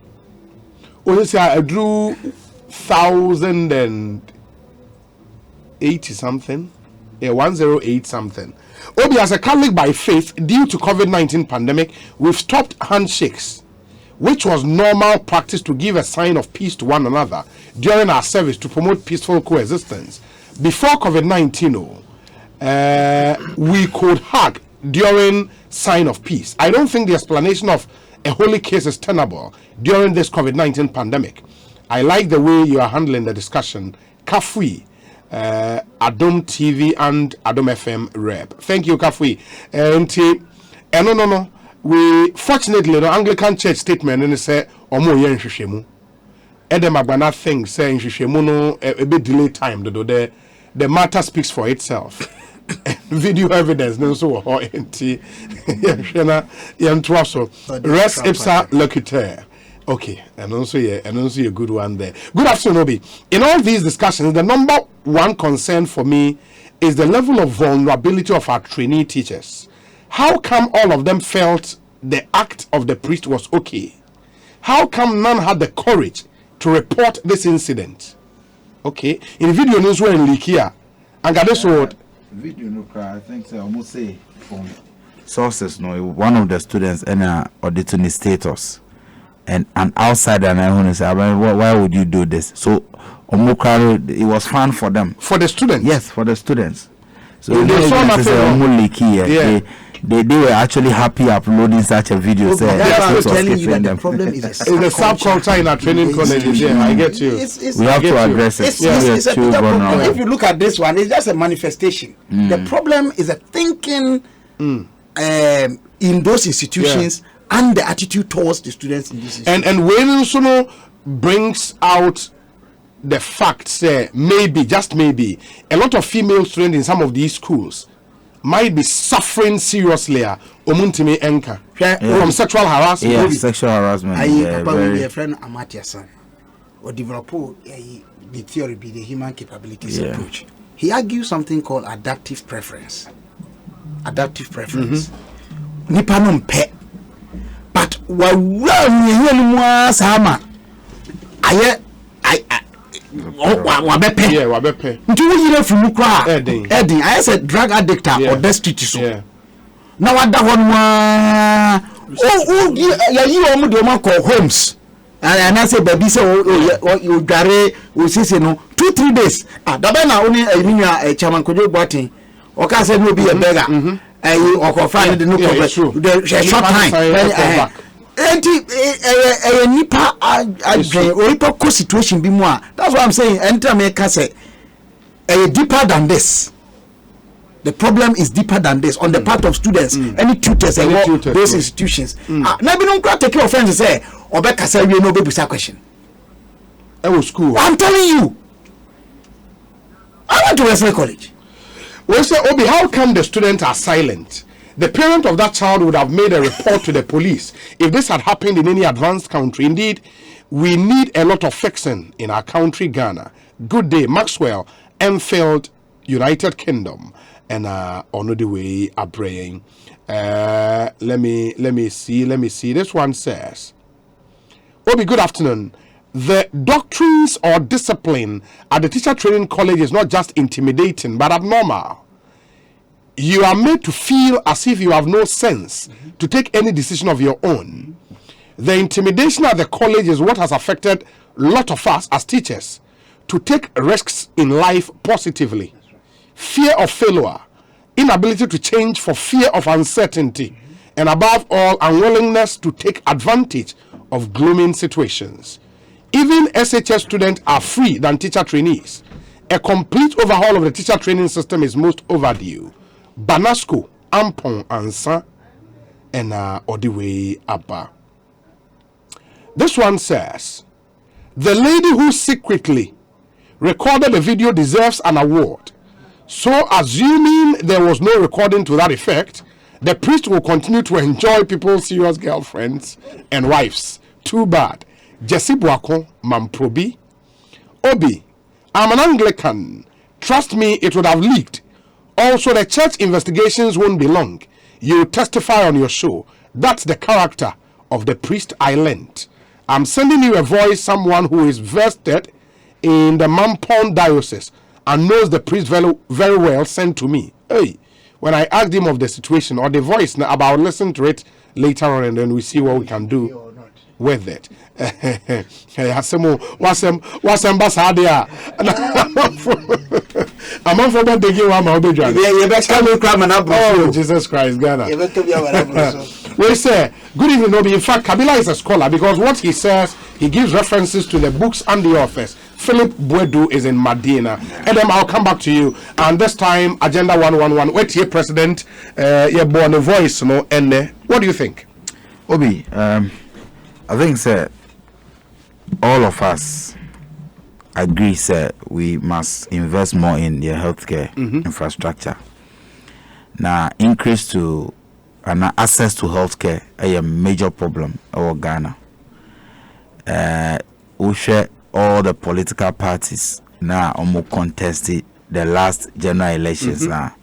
Oh, yes, I drew 1,080 something. Yeah, 108 something. Obi, as a Catholic by faith, due to COVID-19 pandemic, we've stopped handshakes, which was normal practice to give a sign of peace to one another during our service to promote peaceful coexistence. Before COVID-19, we could hug during sign of peace. I don't think the explanation of a holy kiss is tenable during this COVID-19 pandemic. I like the way you are handling the discussion. Kafui, Adom TV and Adom FM rep. Thank you, Kafui. No. We fortunately the Anglican Church statement and say omo yen hwehwemu. Edem agbana thing say hwehwemu no a bit delay time the matter speaks for itself. video evidence no so ho enti yehwena yentoa so res ipsa locutor. Okay, and also a good one there. Good afternoon, Obi. In all these discussions, the number one concern for me is the level of vulnerability of our trainee teachers. How come all of them felt the act of the priest was okay? How come none had the courage to report this incident? Okay, in the video news were in Likia, and got this word. Video no cry. I think I almost say from sources. No, one of the students and auditing his status. And an outsider, and I want to say, why would you do this? So, it was fun for them. For the students? Yes, for the students. So, they saw my they were actually happy uploading such a video. Okay, that's why I'm telling you that the problem is it's the subculture in our training colleges. Yeah, I get you. We have to address it. It's a bigger problem. If you look at this one, it's just a manifestation. The problem is a thinking in those institutions. Yeah. And the attitude towards the students in this institution. And when also brings out the fact maybe, just maybe, a lot of female students in some of these schools might be suffering seriously from sexual harassment. Yeah, sexual harassment. A friend Amatia son or develop the theory be the human capabilities approach. He argues something called adaptive preference. Adaptive preference. Nipanom pe. But sama wabepe nti wo yire fimu kwa edin I said drug addict or destitute so na wada honwa ya yi o mu de o call homes and I say baby say o dware o sisi no 2-3 days dabe na oni minua chairman kojo boatin o ka say no be a beggar or find the no problem the short time nipa or situation be more. That's what I'm saying. Enter me can say deeper than this. The problem is deeper than this on the part of students, any tutors and those institutions. Now we don't take offense and say Obeka say we no be question. School. I'm telling you. I went to Wesley College. Well, sir, Obi, how come the students are silent? The parent of that child would have made a report to the police if this had happened in any advanced country. Indeed, we need a lot of fixing in our country, Ghana. Good day, Maxwell, Enfield, United Kingdom, and on the way are praying. Let me see. This one says, Obi, good afternoon. The doctrines or discipline at the teacher training college is not just intimidating, but abnormal. You are made to feel as if you have no sense to take any decision of your own. The intimidation at the college is what has affected a lot of us as teachers to take risks in life positively. Fear of failure, inability to change for fear of uncertainty, and above all, unwillingness to take advantage of glooming situations. Even SHS students are free than teacher trainees. A complete overhaul of the teacher training system is most overdue. Banasco, Ampon, Ansa, and Odiwe Abba. This one says, the lady who secretly recorded the video deserves an award. So, assuming there was no recording to that effect, the priest will continue to enjoy people's serious girlfriends and wives. Too bad. Jesse Boako, Mamprobi. Obi, I'm an Anglican. Trust me, it would have leaked. Also, the church investigations won't be long. You testify on your show. That's the character of the priest I lent. I'm sending you a voice, someone who is vested in the Mampon diocese and knows the priest very, very well, sent to me. Hey, when I asked him of the situation or the voice, about listen to it later on and then we see what we can do with it. I'm on for that they give one oh, Jesus Christ, Ghana. We say, good evening, Obi. In fact, Kabila is a scholar because what he says, he gives references to the books and the authors. Philip Bwedu is in Medina. And then I'll come back to you. And this time, Agenda 111. Wait here, President. You're born a voice, no? And what do you think? Obi, I think, sir, all of us agree, sir, we must invest more in the healthcare infrastructure. Now increase to and access to healthcare a major problem over Ghana. We share all the political parties now almost contested the last general elections. Now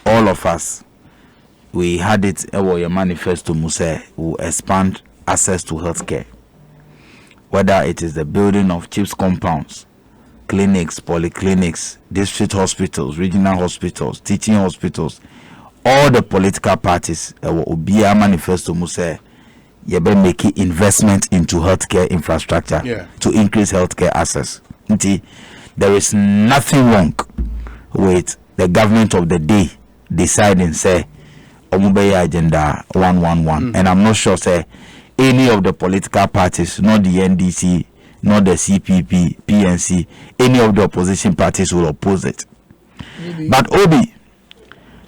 all of us, we had it our manifesto Muse will expand access to healthcare, whether it is the building of CHIPS compounds, clinics, polyclinics, district hospitals, regional hospitals, teaching hospitals. All the political parties will be a manifesto Muse you be making investment into healthcare infrastructure to increase healthcare access. There is nothing wrong with the government of the day deciding say Omubeya agenda 111 and I'm not sure say any of the political parties, not the NDC, not the CPP, PNC, any of the opposition parties will oppose it. But Obi,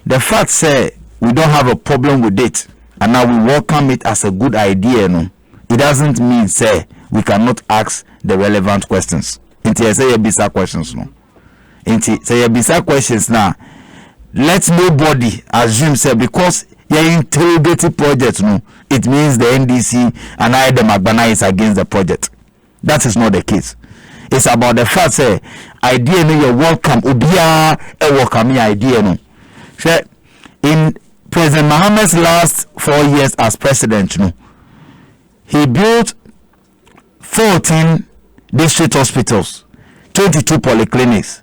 the fact say we don't have a problem with it and now we welcome it as a good idea, no, it doesn't mean say we cannot ask the relevant questions. Inti say bisa questions, no. Inti say bisa questions now. Let nobody assume say because you're interrogating project, no, it means the NDC and the Magbana is against the project. That is not the case. It's about the fact say idea no you're welcome. Ubia a welcome idea no. Say in President Mohammed's last 4 years as president, no, he built 14 district hospitals, 22 polyclinics,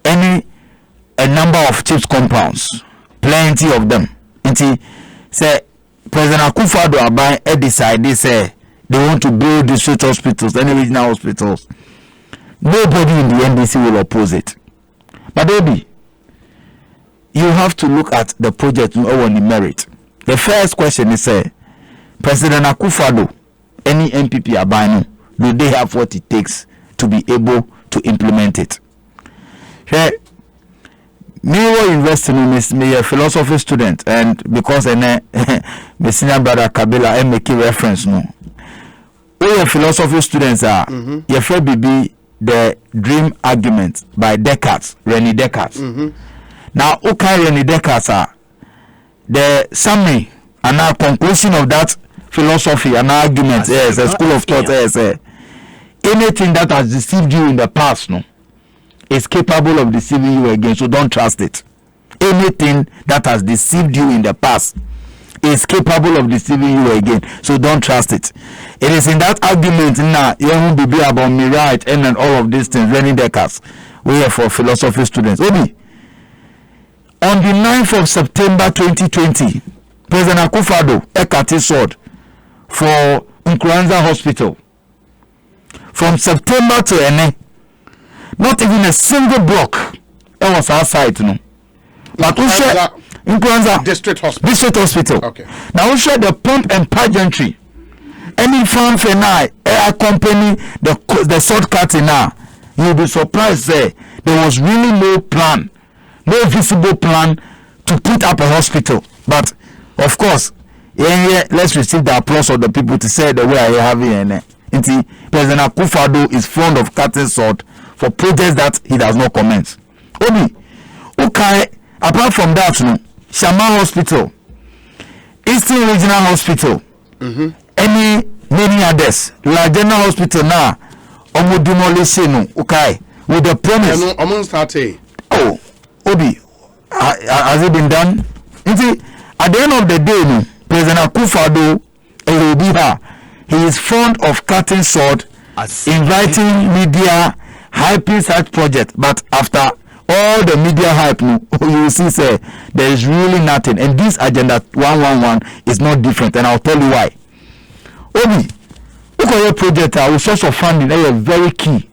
a number of CHIPS compounds, plenty of them. Until say President Akufo-Addo Aban decided say they want to build district hospitals, any regional hospitals. Nobody in the NDC will oppose it. But baby, you have to look at the project on the merit. The first question is President Akufo-Addo, any MPP Aban, do they have what it takes to be able to implement it? Me were investing in me a philosophy student, and because my senior brother Kabila and make reference no. We philosophy students are your BB the dream argument by Descartes, René Descartes. Now okay René Descartes are the summary and our conclusion of that philosophy and argument is a school of thought anything that has deceived you in the past no is capable of deceiving you again, so don't trust it. Anything that has deceived you in the past is capable of deceiving you again, so don't trust it. It is in that argument now you won't be about me right and all of these things. René Descartes, we are for philosophy students. Obi, on the 9th of September 2020, President Akufo-Addo cut sword for Nkuranza Hospital from September to Ene. Not even a single block. That was our site, no. But we share Nkuranza District Hospital. District Hospital. Okay. Now we share the pomp and pageantry. Any fanfare now, accompany the shortcut now. You'll be surprised there was really no plan, no visible plan to put up a hospital. But of course, let's receive the applause of the people to say the way I have here. President Akufo-Addo is fond of cutting sword for projects that he does not comment. Obi, okay, apart from that, no, Shama Hospital, Eastern Regional Hospital, any many others, La General Hospital now, demolition, okay, with the promise. Oh, Obi, has it been done? At the end of the day, no, President Akufo-Addo, he is fond of cutting sword, inviting media, hyping such project, but after all the media hype, you will see say there is really nothing, and this agenda 111 is not different, and I'll tell you why. Obi, look at your project. Our source of funding is very key.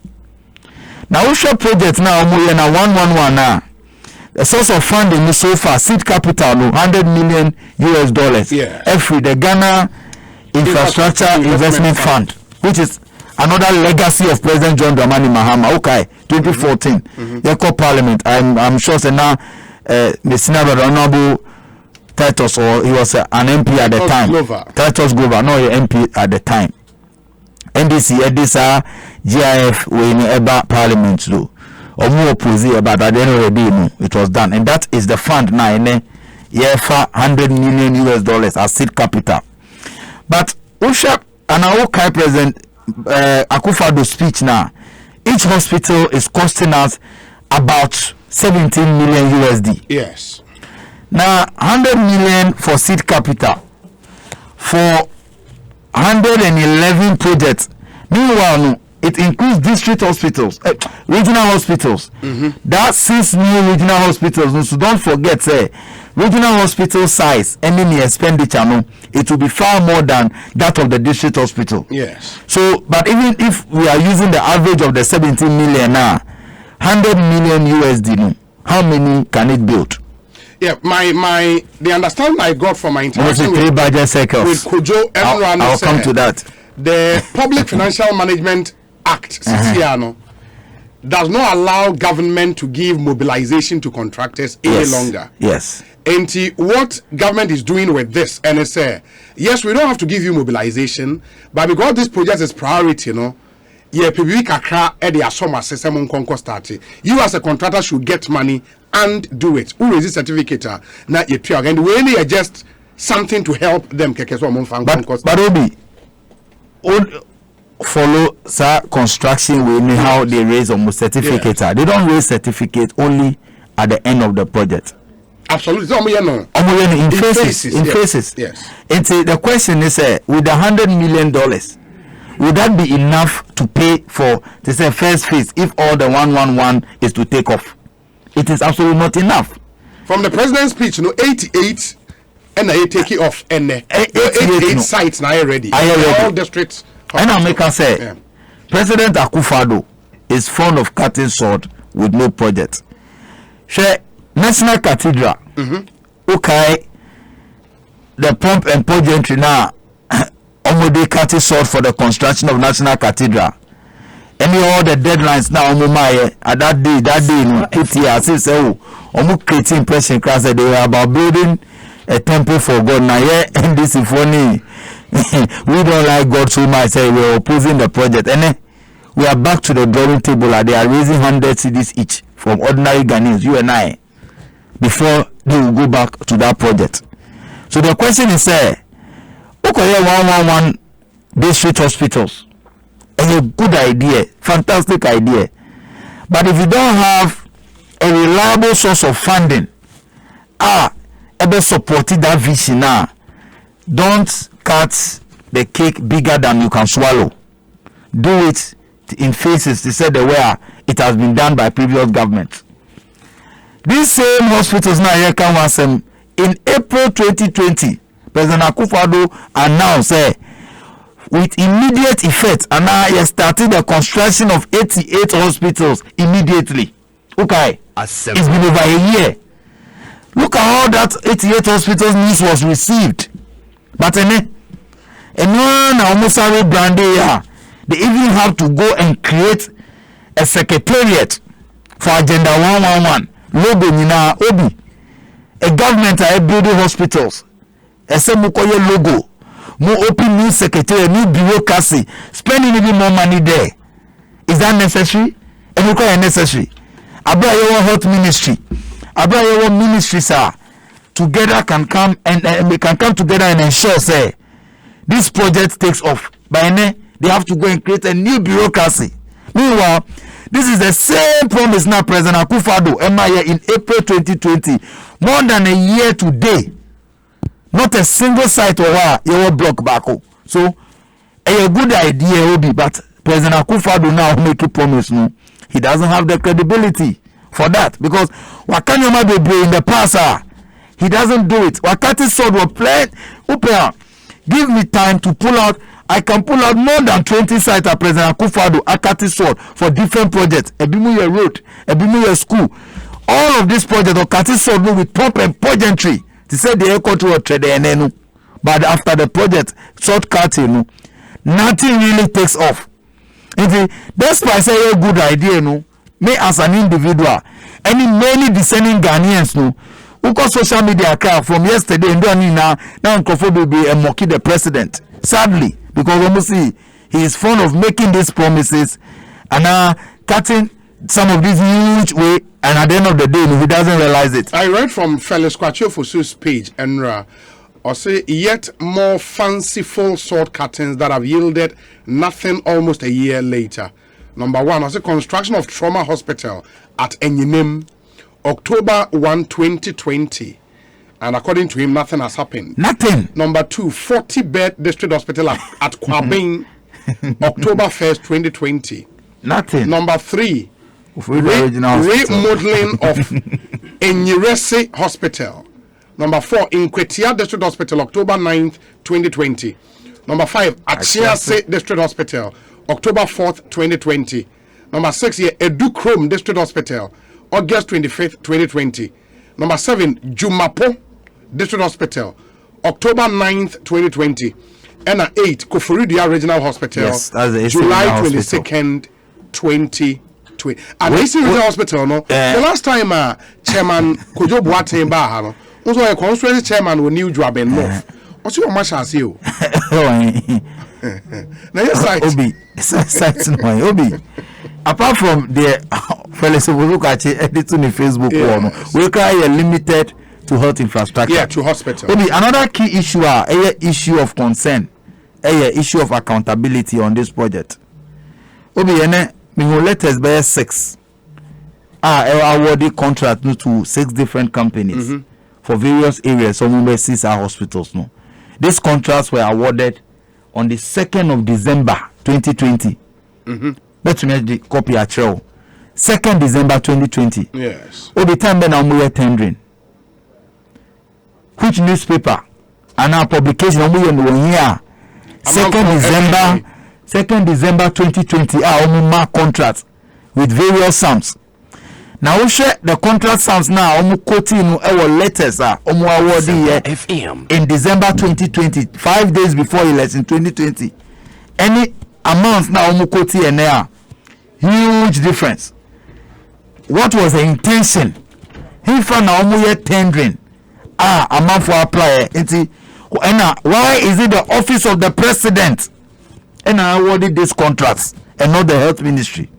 Now, we show project now, we are now 111 now. The source of funding is so far seed capital, $100 million. Yeah. Every the Ghana Infrastructure Investment Fund, which is another legacy of President John Dramani Mahama. Okay, 2014, Yeko Parliament. I'm sure say now, the Senator Honorable Titus, or he was an MP at the time. Titus Glover, no MP at the time. NDC, Edisa, GIF, we in Eba Parliament too. Or more opposite, but at the end of the day, no, it was done, and that is the fund now. $100 million as seed capital. But Usha and our Kai President Akufo-Addo speech now, each hospital is costing us about 17 million USD. Yes. Now 100 million for seed capital for 111 projects. Meanwhile, it includes district hospitals, regional hospitals. That 6 new regional hospitals. So don't forget, regional hospital size and any expenditure, no, it will be far more than that of the district hospital. Yes. So, but even if we are using the average of the 17 million now, 100 million USD, no, how many can it build? Yeah, the understanding I got from my interaction with 3 budget cycles. With Kojo, I'll come to that. The Public Financial Management Act, CCR, does not allow government to give mobilization to contractors any longer. Yes. And what government is doing with this, and it's yes, we don't have to give you mobilization, but because this project is priority, yeah, PBB kakra the asoma system on start. You as a contractor should get money and do it. Who is this certificate? Now you pure and we only just something to help them. But Obi, follow construction we know how they raise almost certificate. They don't raise certificate only at the end of the project. Absolutely, in phases. Yes. And the question is, with $100 million, would that be enough to pay for the first phase if all the 111 is to take off? It is absolutely not enough. From the president's speech, 88 and I take it off, and 88 sites now already. All districts. And I make say, President Akufo-Addo is fond of cutting sword with no project. Share National Cathedral. Okay, the pump and pageantry now. Omode cutting sword for the construction of National Cathedral. Any all the deadlines now at that day no put here say creating impression class that they were about building a temple for God. Now and this is funny. We don't like God so much, say we're opposing the project. And we are back to the drawing table. They are raising 100 cedis each from ordinary Ghanaians, you and I, before they will go back to that project. So the question is, okay, 111 district hospitals. A good idea, fantastic idea. But if you don't have a reliable source of funding, ever supported that vision now, don't cut the cake bigger than you can swallow. Do it in phases, they said the way it has been done by previous governments. These same hospitals now here come once in April 2020. President Akufo-Addo announced with immediate effect, and now he started the construction of 88 hospitals immediately. Okay, it's been over a year. Look at how that 88 hospitals news was received. But they even have to go and create a secretariat for Agenda 111. Logo nina obi. A government are building hospitals. Mukoye logo, more open new secretary, new bureaucracy, spending even more money there. Is that necessary? And require necessary. Abrayewa Health Ministry, Abrayewa ministries are together can come and they can come together and ensure say this project takes off. By then they have to go and create a new bureaucracy. Meanwhile, this is the same promise now President Akufo-Addo in April 2020, more than a year today. Not a single site or your block back. So a good idea will be, but President Akufo-Addo now make a promise. No, he doesn't have the credibility for that because Wakanyama Bebre in the past, he doesn't do it. Wakati sword will play. Give me time to pull out. I can pull out more than 20 sites at President Akufo-Addo Akati sword for different projects. Ebimuye Road, Ebimuye School. All of these projects Akati sword with pump and pageantry. They said the control trade and but after the project shortcut, nothing really takes off. That's why I say a good idea, me as an individual, many discerning Ghanaians, who got social media account from yesterday and now Nkofo will be mocking the president. Sadly, because almost he is fond of making these promises and cutting some of these huge way And at the end of the day, he doesn't realize it. I read from Felix Kwachofosu's page, Enra, or say yet more fanciful sword curtains that have yielded nothing almost a year later. Number one, I say construction of trauma hospital at Enyinim, October 1, 2020. And according to him, nothing has happened. Nothing. Number two, 40-bed district hospital at Kwabin, October 1st, 2020. Nothing. Number three, remodeling of Enyirese Hospital. Number four, Inkwetia District Hospital, October 9th, 2020. Number five, Achiase District Hospital, October 4th, 2020. Number six, Edukrom District Hospital, August 25th, 2020. Number seven, Jumapo District Hospital, October 9th, 2020. And 8, Koforidia Regional Hospital, yes, that's July 22nd, 2020. And this regional hospital, no, the last time Chairman Kojo Boateng Bahano, also a constituency chairman with New Joab and North. What's your match as you? Now, yes, Obi, Obi. Apart from the fellows who look at it, edit on the Facebook one, we carry a limited to health infrastructure. Yeah, to hospital. Obi, another key issue issue of concern, issue of accountability on this project. Obi, we will let us bear 6. Awarded contract to 6 different companies for various areas. Some of 6 hospitals. No, these contracts were awarded on the 2nd of December 2020. Let's make the copy at show. 2nd December 2020. Yes. All the time when we are tendering. Which newspaper and our publication we on 1 year. 2nd December 2020. Our mark contracts with various sums. Now we share the contract sums now. Quoting our letters awarded in December 2020, 5 days before election 2020. Any amounts now quoting and there huge difference. What was the intention? He found now tendering amount for apply. Why is it the office of the president and I awarded these contracts and not the health ministry?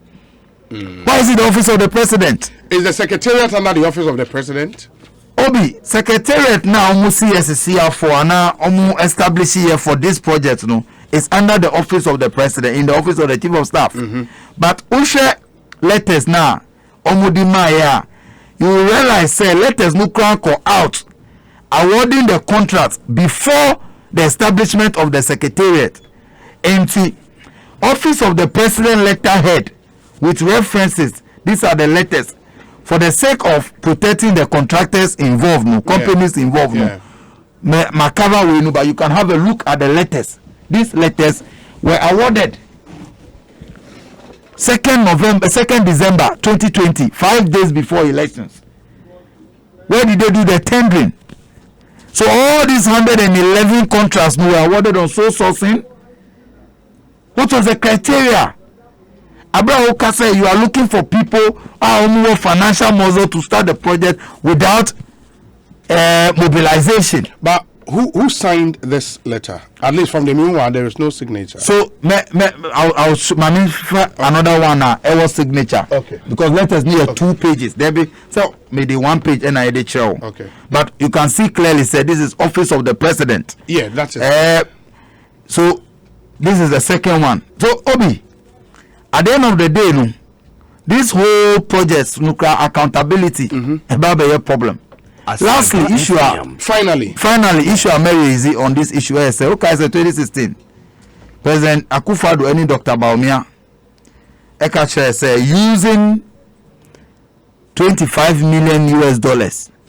Why is it the office of the president? Is the secretariat under the office of the president? Obi, secretariat now CSCR for now establish here for this project no is under the office of the president in the office of the chief of staff. But Ushe letters now Omudimaya you will realize say letters no crank out awarding the contract before the establishment of the secretariat and the office of the president letterhead with references. These are the letters for the sake of protecting the contractors involved, no companies involved, no. Makava we know, but you can have a look at the letters. These letters were awarded 2nd December 2020, 5 days before elections. Where did they do the tendering? So all these 111 contracts were awarded on sole sourcing. What was the criteria? Abraham Oka said you are looking for people who financial muscle to start the project without mobilization. But who signed this letter? At least from the new one, there is no signature. So I'll another one it was signature. Okay. Because letters need 2 pages. There be so maybe 1 page and I did show. Okay. But you can see clearly said this is office of the president. Yeah, that's it. So this is the second one. So Obi, at the end of the day, no, this whole project nuclear accountability about a problem. Lastly, issue finally issue Mary Easy on this issue. I say okay, it's 2016. President Akufo-Addo and Dr. Bawumia Ekache say using $25 million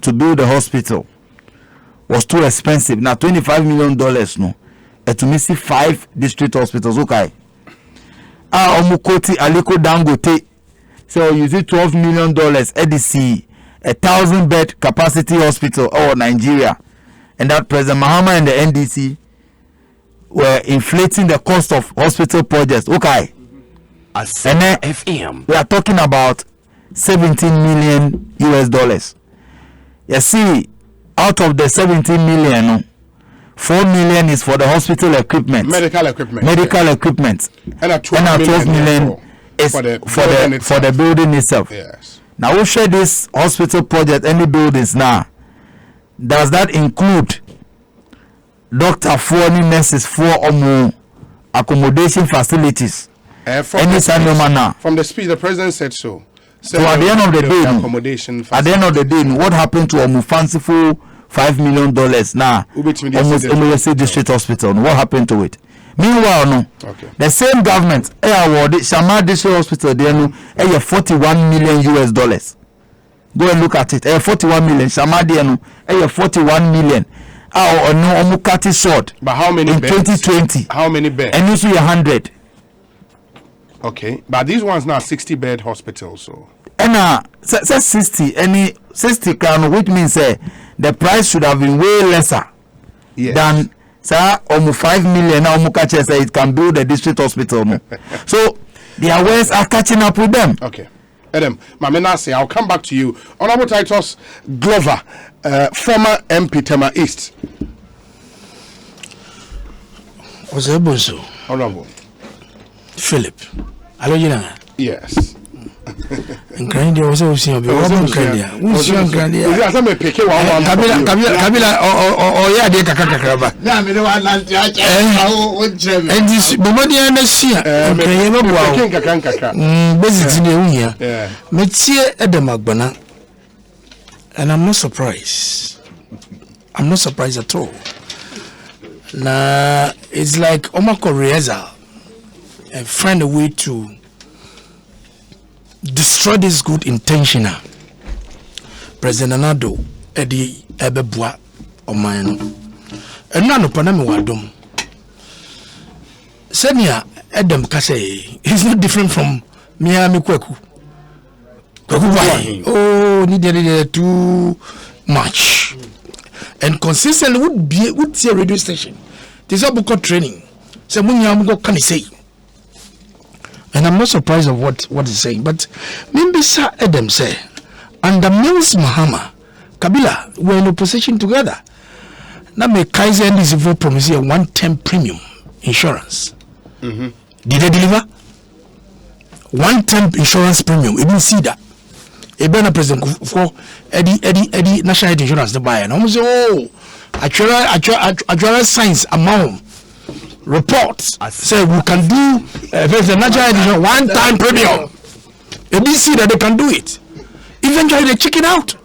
to build a hospital was too expensive. Now $25 million no. To miss 5 district hospitals. Okay. Omukoti Aliko Dangote so use it $12 million EDC 1,000-bed capacity hospital Nigeria, and that President Mahama and the NDC were inflating the cost of hospital projects. Okay. And then FM. We are talking about $17 million. You see, out of the 17 million, 4 million is for the hospital equipment, medical equipment, and 12 million is for the building itself. Yes. Now we share this hospital project, any buildings now. Does that include doctor for any nurses for or more accommodation facilities? From the speech, the president said so. So at the end of the day, accommodation at the end of the day, what happened to a fanciful $5 million now? Almost district hospital. What happened to it? Meanwhile, no. Okay. The same government awarded Shama District Hospital there no $41 million. Go and look at it. 41 million. Shama there no 41 million. Or no cut it short. But how many in beds? 2020? How many beds? And also 100. Okay, but these ones now 60-bed hospitals. So. And 60 crown, which means the price should have been way lesser than almost 5 million. Now it can build a district hospital. So their ways are catching up with them. Okay. Adam, Mamenase, I'll come back to you. Honorable Titus Glover, former MP Tema East. Was able so. Honorable Philip. Hello, Jina. Yes. And Grandia was also a Grandia. Who's young Grandia? Kabila, or yeah, they Kakakaba. And this Bomadian Sia, basically, Metia Edamagbana. And I'm not surprised. I'm not surprised at all. Nah, it's like Omako Reza and find a way to destroy this good intention. President Nado Eddie Ebebua Omano. And none of Panama Wadum. Senia Edem Kase is not different from Miami Kweku. Oh, needed too much. And consistently would see a radio station. This is a training. So when you can say. And I'm not surprised of what he's saying, but maybe Sir Adam say, under Mills Mahama, Kabila were in opposition together. Now may Kaiser and this vote promise a 110 premium insurance. Did they deliver? 110 insurance premium. You didn't see that. A banner president for Eddie National Health Insurance to buy, and almost actual science amount. Reports say we can do there's a natural edition one-time premium. ABC that they can do it. Eventually they chicken out.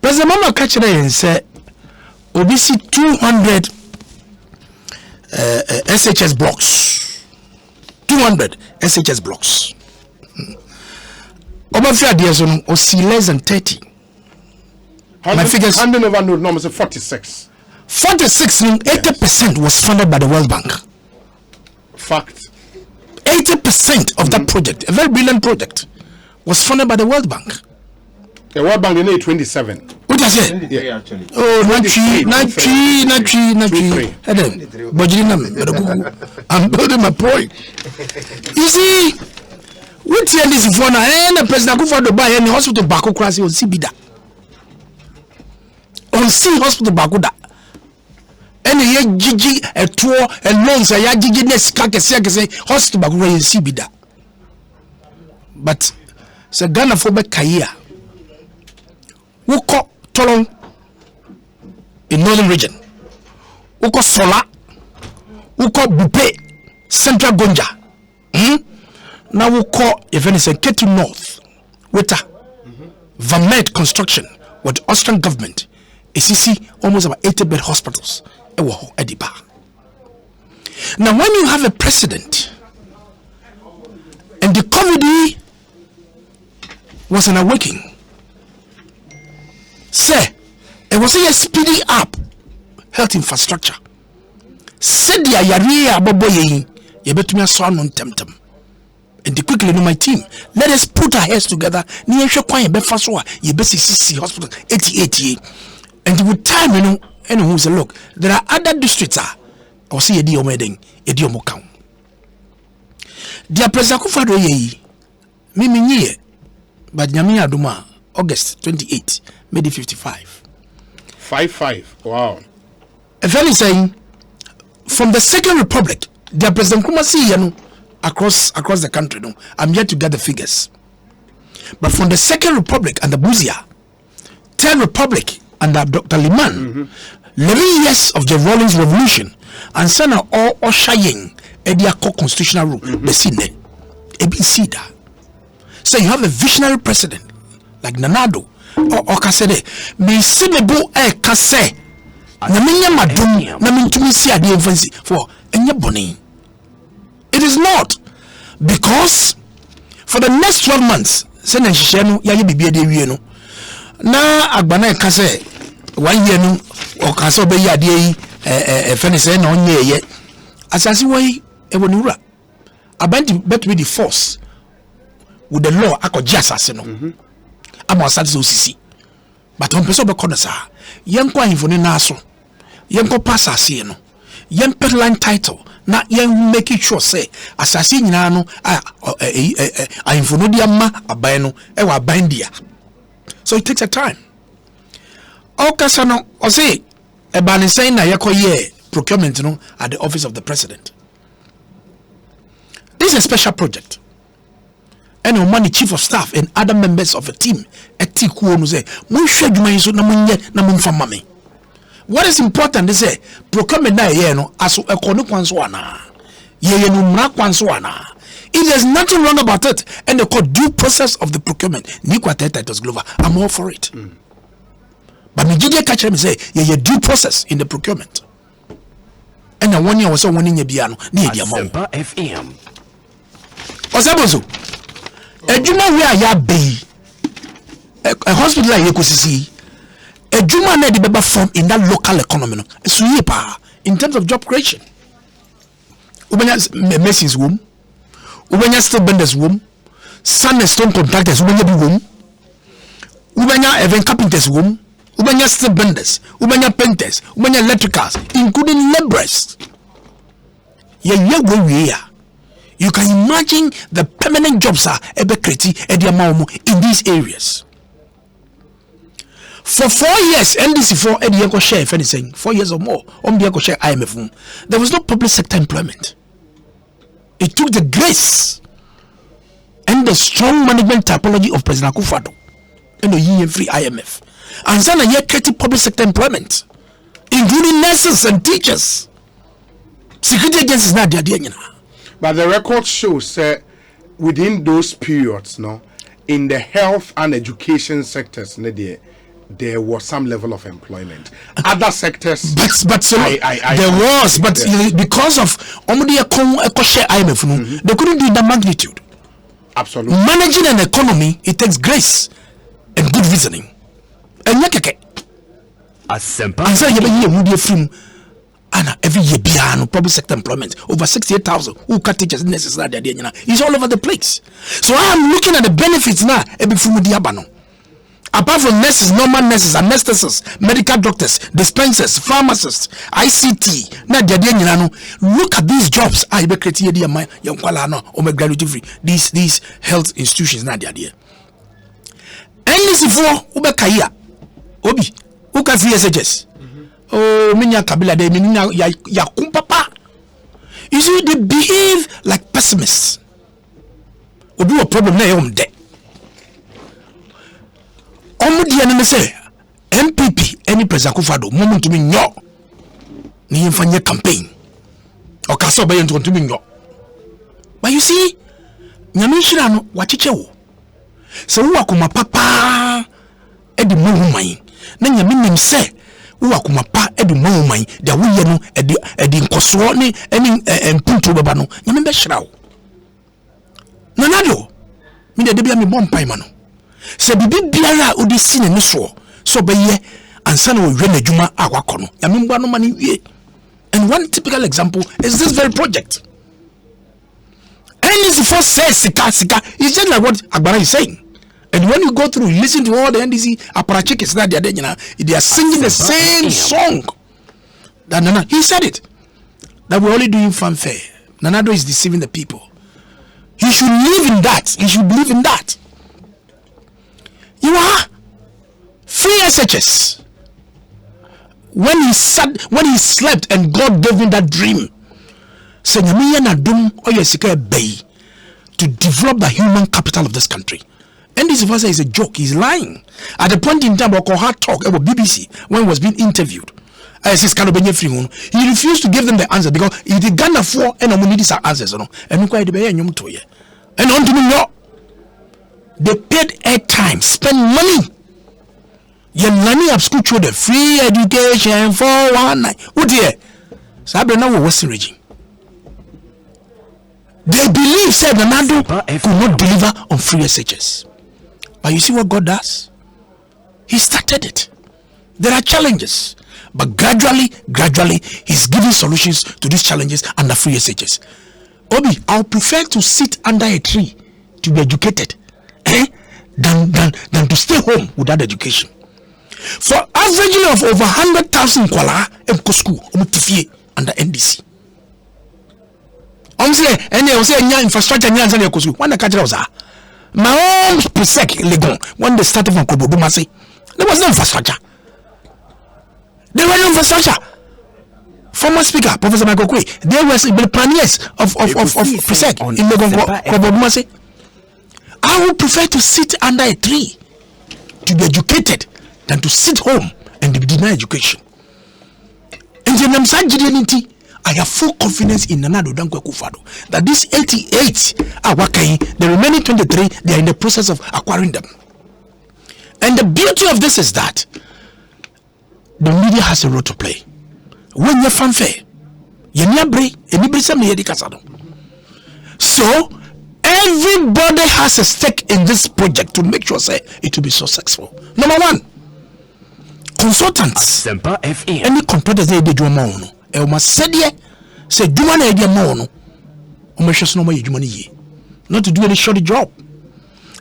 President Mama catch it and say OBC 200 SHS blocks. 200 SHS blocks. Obafia Diazon or see less than 30. My figures handing over numbers 46. 46, 80% was funded by the World Bank. Fact. 80% of that project, a very brilliant project, was funded by the World Bank. The World Bank in 27. What I said? Yeah, actually. Oh, not tree. I'm building my point. You see, we tell this for now, and the president go for to buy any hospital back across on CBDA. On C hospital back that. And ye gigi a tour and loans a gigi nes say hospital back where you see be that. But so Ghana for be Kaya. Woko Tolong in northern region. Woko Sola. Woko Bupe Central Gonja. Now woko if anything Ketu North. Weta Vamed construction with the Austrian government. ACC almost about 80-bed hospitals. Now, when you have a president and the COVID was an awakening, say it was a speeding up health infrastructure. Said the Ayaria Boboye, Yabetuma son on temtem. And the quickly know my team. Let us put our heads together. Near Shokwa Befaswa, Yabesi hospital 80. And with time, you know, and who's a look, there are other districts or see a deal wedding, a deal mokam. Dear President Kufado ye, Mimi, but Yamia Duma, August 28, May 55. 55, wow. A very saying, from the Second Republic, dear President Kumasi Yanu, across the country. No, I'm yet to get the figures. But from the Second Republic and the Buzia, Third Republic under Dr. Liman, 11 years of the Rawlings Revolution, and Sana all Oshaying, Edia constitutional rule, the Sine, ABC. So you have a visionary president like Nanado or Kasede, may Sinebo Kase, Naminya Madum, Namintumisia the infancy for any bonnie. It is not because for the next 12 months, Senan Shenu, Yayi Bibia de Vieno, na Agbana Kase, 1 year no, or Kaso Beya de Fenisen on ye, Assassin way, Ewanura. About bet with the force with the law, I could just assassin. I'm on Saturday OCC. But on Peso Baconasa, Yanko Infone Naso, Yanko Passa Sieno, Yan Petline title. Na yen make it sure say assassin nano a infonodia ma abano e wa bandia. So it takes a time. Okay, no or say e ban saying na yekoye procurement no at the office of the president. This is a special project. And money chief of staff and other members of a team etiku no say mo hwe adwuma so na monye na momfa mame. What is important is say procurement na ye no aso ekonu kwanso ana ye no mra kwanso ana. If there's nothing wrong about it and the called due process of the procurement ni kwateta it was global, I'm all for it. But me jide catch me say ye due process in the procurement. And na one year was one in ye bia no na ye dia mo FM osabozo eduma we aya be a hospital like Ekosiisen a juma na the beba form in that local economy no so ye pa in terms of job creation. Ubenya masons womb, ubenya steel benders womb, sand and stone contractors ubenya bi womb, ubenya even carpenters womb, ubenya steel benders, ubenya painters, ubenya electricals, including laborers. You can imagine the permanent jobs are ebe created in these areas. For 4 years, NDC for Ediako share, if anything, 4 years or more, Diako share IMF, there was no public sector employment. It took the grace and the strong management typology of President Akufo-Addo and the free IMF. And then a year created public sector employment, including nurses and teachers. Security agencies not there. But the record shows within those periods, no, in the health and education sectors, there was some level of employment. Other sectors, but so there was, but because of IMF, they couldn't do the magnitude. Absolutely. Managing an economy, it takes grace and good reasoning. And every year piano public sector employment over 68,000 who can teachers necessary is all over the place. So I am looking at the benefits now. Apart from nurses, normal nurses, anesthetists, medical doctors, dispensers, pharmacists, ICT, look at these jobs. These health institutions now they're there. NDC for Ubekaya Obi Uka CSHS. Oh, minya kabila de minya ya kumpapa. You see, they behave like pessimists. Or do a problem na yom de. Omudi ane say MPP any President Akufo-Addo moment to me nyo. Ni yemfanye campaign. O kaso ba yento to me nyo. But you see, nyamishira no wachiche wo. So wo akoma papa e di mo human. Na nyaminim say wakuma pa edu mawman da woye no edi nkoso ne eni mpuntu baba no nyame be hira wo nanado me de bia me bompai ma no se bibi biara odi sine ne so be ye ansa na wo hwe na djuma akwakọ no nyame mba no ma ne wie. And one typical example is this very project. And this for says sika it's just like what Agbara is saying. And when you go through, you listen to all the NDC apparatchiks that they are singing the same song. That Nana, he said it. That we're only doing fanfare. Nanado is deceiving the people. He should live in that. He should believe in that. You are free SHS. When he slept and God gave him that dream. Say nyame na dum oye sika bay to develop the human capital of this country. And this person is a joke. He's lying. At the point in time, hard talk about BBC when he was being interviewed. He refused to give them the answer because he did Ghana for and only these answers. And and on to me, they paid airtime, spend money. You money of school children, free education for 1 night. What dear? Sabina was Western region. They believe said Ronaldo could not deliver on free SHS. But you see what God does? He started it. There are challenges, but gradually, he's giving solutions to these challenges under free SHS. Obi, I'll prefer to sit under a tree to be educated, than to stay home without education. For averaging of over 100,000 kwala emko school under NDC. Say infrastructure when the country was my own Pusek Legon when they started from Kobodumasi, there was no infrastructure. There was no infrastructure. Former Speaker Professor Michael Kwe, there was the pioneers of Pusek in Legon Kobodumasi. I would prefer to sit under a tree to be educated than to sit home and be denied education. And then I have full confidence in Nanado Dankwa Kufado that these 88 are working, the remaining 23, they are in the process of acquiring them. And the beauty of this is that the media has a role to play. When you're fanfare, so everybody has a stake in this project to make sure say it will be successful. Number one, consultants. Any contractors they do more. Elma said ye say Juma na idea more no. Not to do any short job.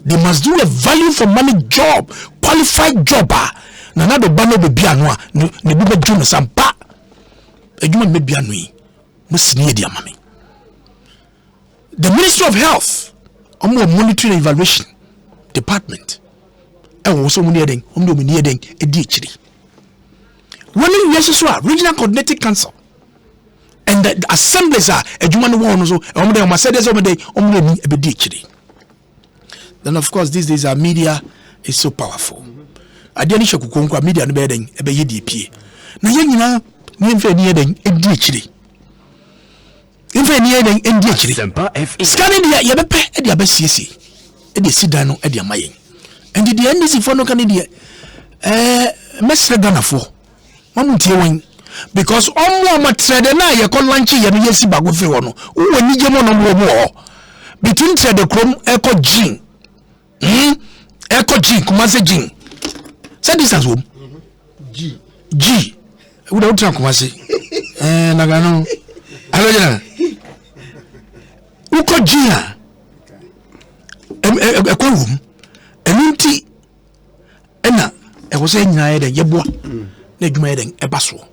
They must do a value for money job, qualified jobber. Nana do bano be bianwa ne bube Juma sampa. Ejuma me bianwi. Musini dia mami. The Ministry of Health, monitoring and evaluation department. Also muniyedeng, muniyedeng edichiri. When you regional coordinating council and the assemblies are then of course these days our media is so powerful. Media no bedding ebe YDP. Na yenina nimfe niedeng edichiri. Imfe niedeng edichiri. Scanning dia yebepe e dia besiesi. E dia sidano e dia mayen. And the NDC for no Canadian Mestre Ghana for because almost trade na ye kon lunch ye no yesi bago fe wono wo ni je mo no mo between trade chrome eco gene kuma se gene say distance wo g we don't talk kuma se na ga no alo jena uko gene ekwa wo enunti ena e wo se nyina ye den yeboa na adwuma yeden ebaso.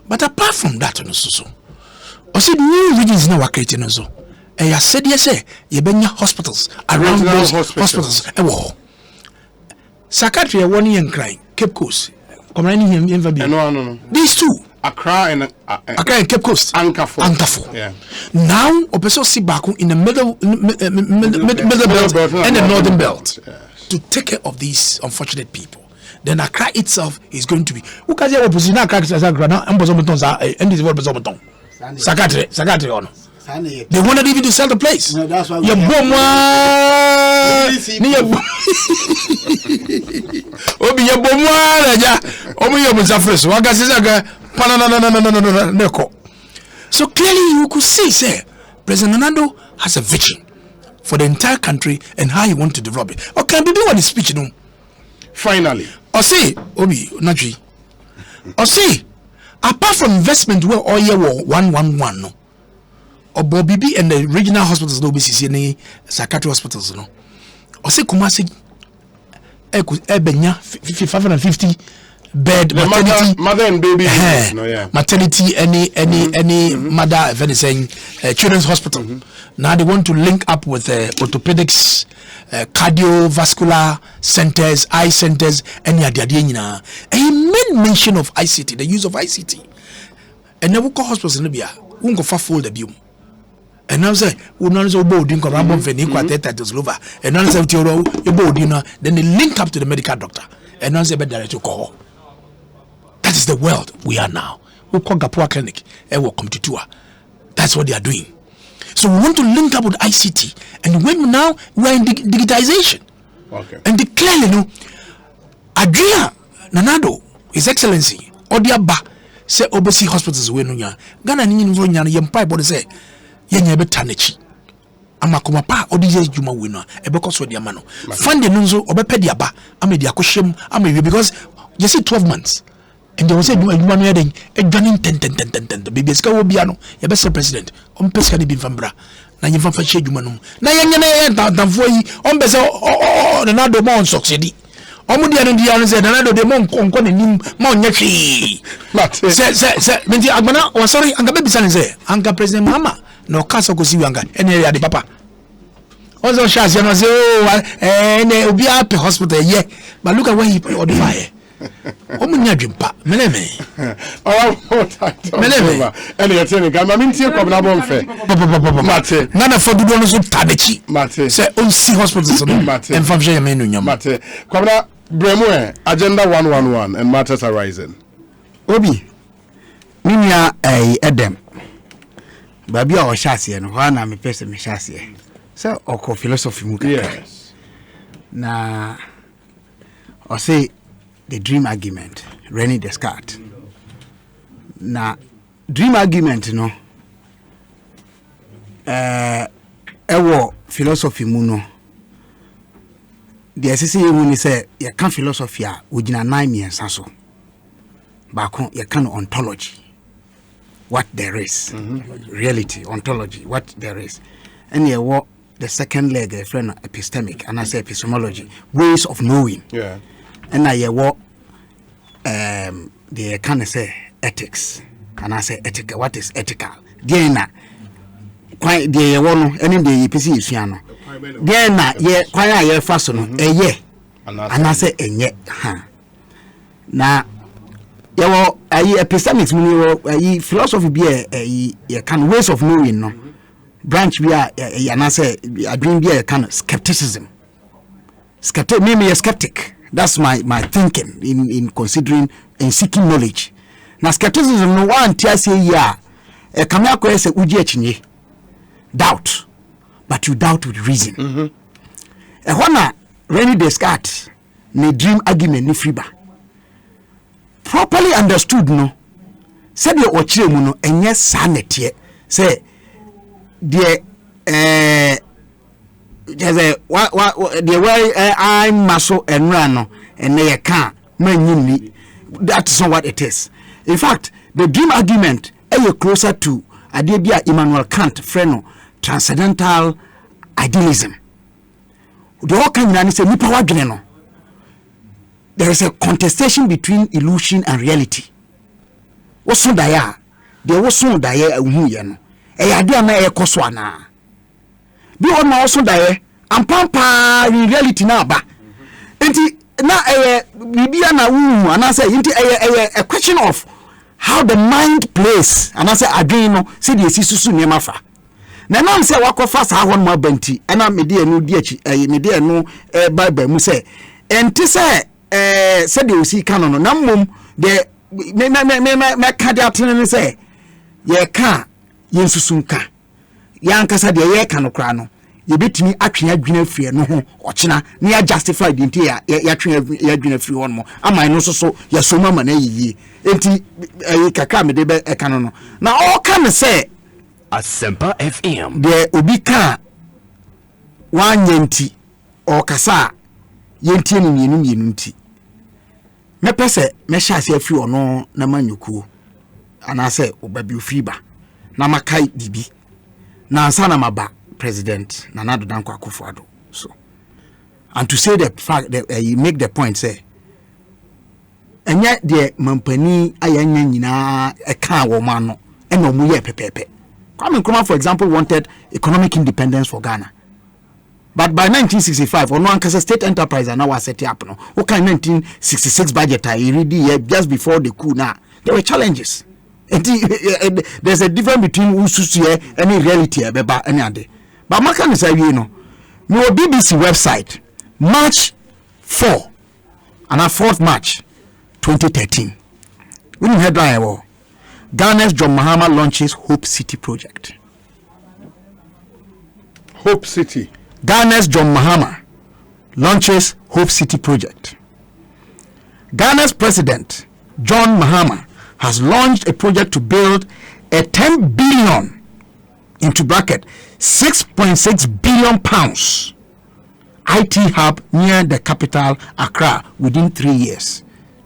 But apart from that no so o say new regions na wakete no so e ya said yes ye benya hospitals around those hospitals e wo Sakatri e woni yen crying Cape Coast come any him no these two Accra and Cape Coast Ankafo. Yeah. Now opeso si back in the middle belt and the northern belt to take care of these unfortunate people. Then Accra itself is going to be. Who can say opposition Accra now? And this word Sakatri on. They wanted even to sell the place. No, that's why so clearly you could see, say, President Ronaldo has a vision for the entire country and how he wants to develop it. Or can we do what his speech no? Finally. Or say, Obi, Naji. Or say, apart from investment where all year 111 no. Or Bobby and the regional hospitals no BCC any psychiatric hospitals no. Or say Kumasi Ebenya 550 bed maternity mother and baby no, yeah. Maternity any mother if anything children's hospital. Now they want to link up with orthopedics, cardiovascular centers, eye centers, and and he made mention of ICT, the use of ICT. And never call hospitals in Libya won't go for full debut. And now say, we not so bold in Corambon Feniqua to Slova, and now say, you bold, then they link up to the medical doctor, and now say, better to call. That is the world we are now. We call Gapua Clinic, and we'll come to tour. That's what they are doing. So we want to link up with ICT, and when now we are in digitization. Okay. And clearly, Adria Nanado, His Excellency, Odiaba, say Obesi hospitals, Wenunya, Ghana Ninja, Yampai, but say, Yanya Betanichi. Amakomapa, Odije Juma winner, Ebekos with Yamano. Funding Nunzo, Obepediaba, Amediakoshim, Ame, because you see 12 months. And there was a woman wedding, a gunning 10, the baby Scawobiano, your best president, on Pescani Binfambra, Nayan Fashe Jumanum, Nayan Danfoi, on Beza, another Mon Soxidi. Omudia and Diana said, another demon concon him, Monyachi. Say, Agmana, or sorry, Uncle Baby San say, Uncle President Mama, no Castle Cosianga, and area the papa. Also, Shaz, you say, oh, and they'll be up at hospital, yeah, but look at where he put all the fire. Omunya jumpa meleme meleme ene yetene ga ma mintie ko na bon fe mate nana fodu do no so tadechi mate say on see hospitals no en famje ya menu nyam mate ko na bremu agenda 111 and matters arising obi minia edem babi a o hyase no ho na me pese me hyase say oko philosophy mu yes na o say the dream argument, René Descartes. Now, dream argument, no. Ewo philosophy muno. The SCA when say you can philosophy a ujina 9 years so. Back you can ontology. What there is, reality, ontology, what there is, and you walk the second leg, a friend epistemic, and I say epistemology, ways of knowing. Yeah. And I walk the kind of say ethics, and I say ethical. What is ethical? Diana, quite the one, any the PC is piano. Diana, yeah, quite a year fasten, a year, and I say a yet, huh? Now, you epistemics, meaning philosophy be a kind of ways of knowing, no branch be and I say I dream be a kind of skepticism. Maybe a skeptic. That's my thinking in considering and seeking knowledge. Now skepticism no one tia say yeah. E come akwa say uji echinye. Doubt. But you doubt with reason. E hona René Descartes ne dream argument ni friba. Properly understood no. Say the ochire mu no enye sanete. Say the the way I'm muscle and run and they can't man. That's not what it is. In fact, the dream argument is closer to Adebia Immanuel Kant friend transcendental idealism. The whole kind say there is a contestation between illusion and reality. What's so dire? There was so dire a woman. A idea may a coswana. Be on my also die and pampa in reality now ba enti na bibia na wu and I say a question of how the mind plays and I say adwin no say the sisusu niema fa na na say wakofa sa hon ma banti na me de anu di achi me de anu bible mu say enti say the osi kan no na mom de me ka de atene say ye ka yensusu nka yankasa de ye ka no kra no ye betimi atwe adwena fie no ho ochina na ya justify the nti ya twe adwena fie ho no ama no so ya so mama na yiyi enti kaka me de be ka no na all can say Asempa FM de obi ka wanyenti o kasa yenti ni mienu nti me pese me sha se afi ono na manyuku ana se obabi ofriba na makai bibi na ansana maba president Nana Addo Dankwa Akufo-Addo. So and to say the fact that you make the point say and yet the mampani ayanya nyina eka wo ma no e no mu ye pepepe. Kwame Nkrumah, for example, wanted economic independence for Ghana. But by 1965, on one state enterprise and now was set up. No, what kind 1966 budget I read just before the coup now. There were challenges. There's a difference between ususie and reality beba any ade. But maka ni say you know. Me BBC website March 4 and 4th March 2013. We need headline Ghana's John Mahama launches Hope City project. Hope City. Ghana's John Mahama launches Hope City project. Ghana's president John Mahama has launched a project to build a 10 billion into bracket 6.6 billion pounds IT hub near the capital Accra within 3 years,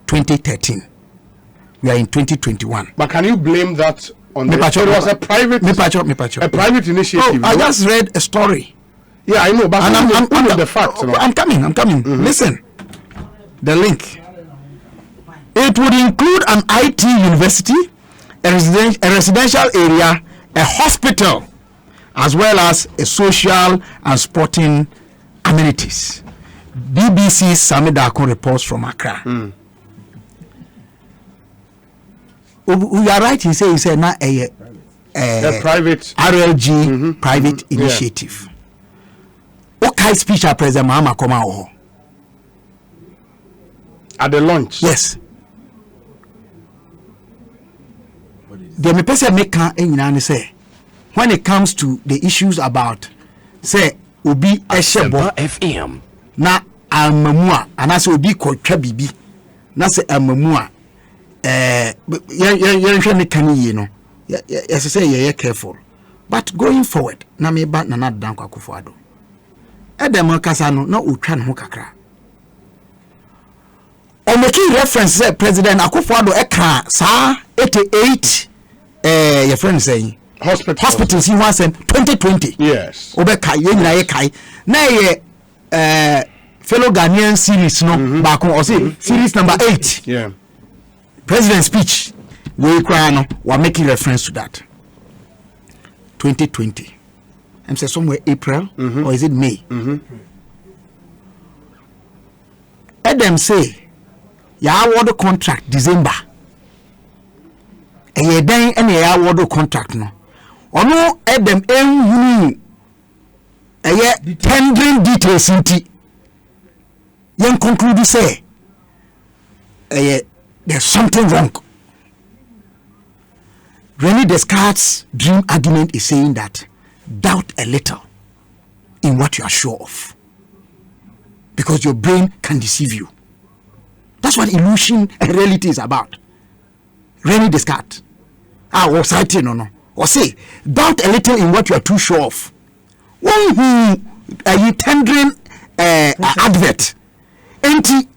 2013. We are in 2021. But can you blame that on the... It was a private... A private initiative. Oh, I just read a story. Yeah, I know, but I'm the facts. I'm coming. Mm-hmm. Listen. The link. It would include an IT university, a residential area, a hospital, as well as a social and sporting amenities. BBC Sami Dako reports from Accra. We are right in saying it's not a private RLG private initiative. What kind of speech are President Mahama come out at the launch? Yes. The me person make can say when it comes to the issues about say obi eshebo FM na amamua anase obi kwatwa bibi na say amamua yenhwe ne kan yi no yes say ye careful, but going forward na me ba na dan kwakofo ado edem kasa no na otwa ne ho kakra o make reference say President Akufo Addo eka sa 88 your friend saying hospitals he wants 2020. Yes. Obeka ye nyina ye kai na ye fellow Ghanaian series no back on or say series number 8. Yeah. President speech we cry no we are making reference to that 2020. I'm say somewhere April or is it May? Adam say ya award contract December. Eye dan ene ya award contract no. Ono Adam enhunu eye tendering details nti. Yen conclude say there's something wrong. Rene Descartes' dream argument is saying that doubt a little in what you are sure of, because your brain can deceive you. That's what illusion and reality is about. Rene Descartes. Was citing no. Or say, doubt a little in what you are too sure of. One who are you tendering advert, anti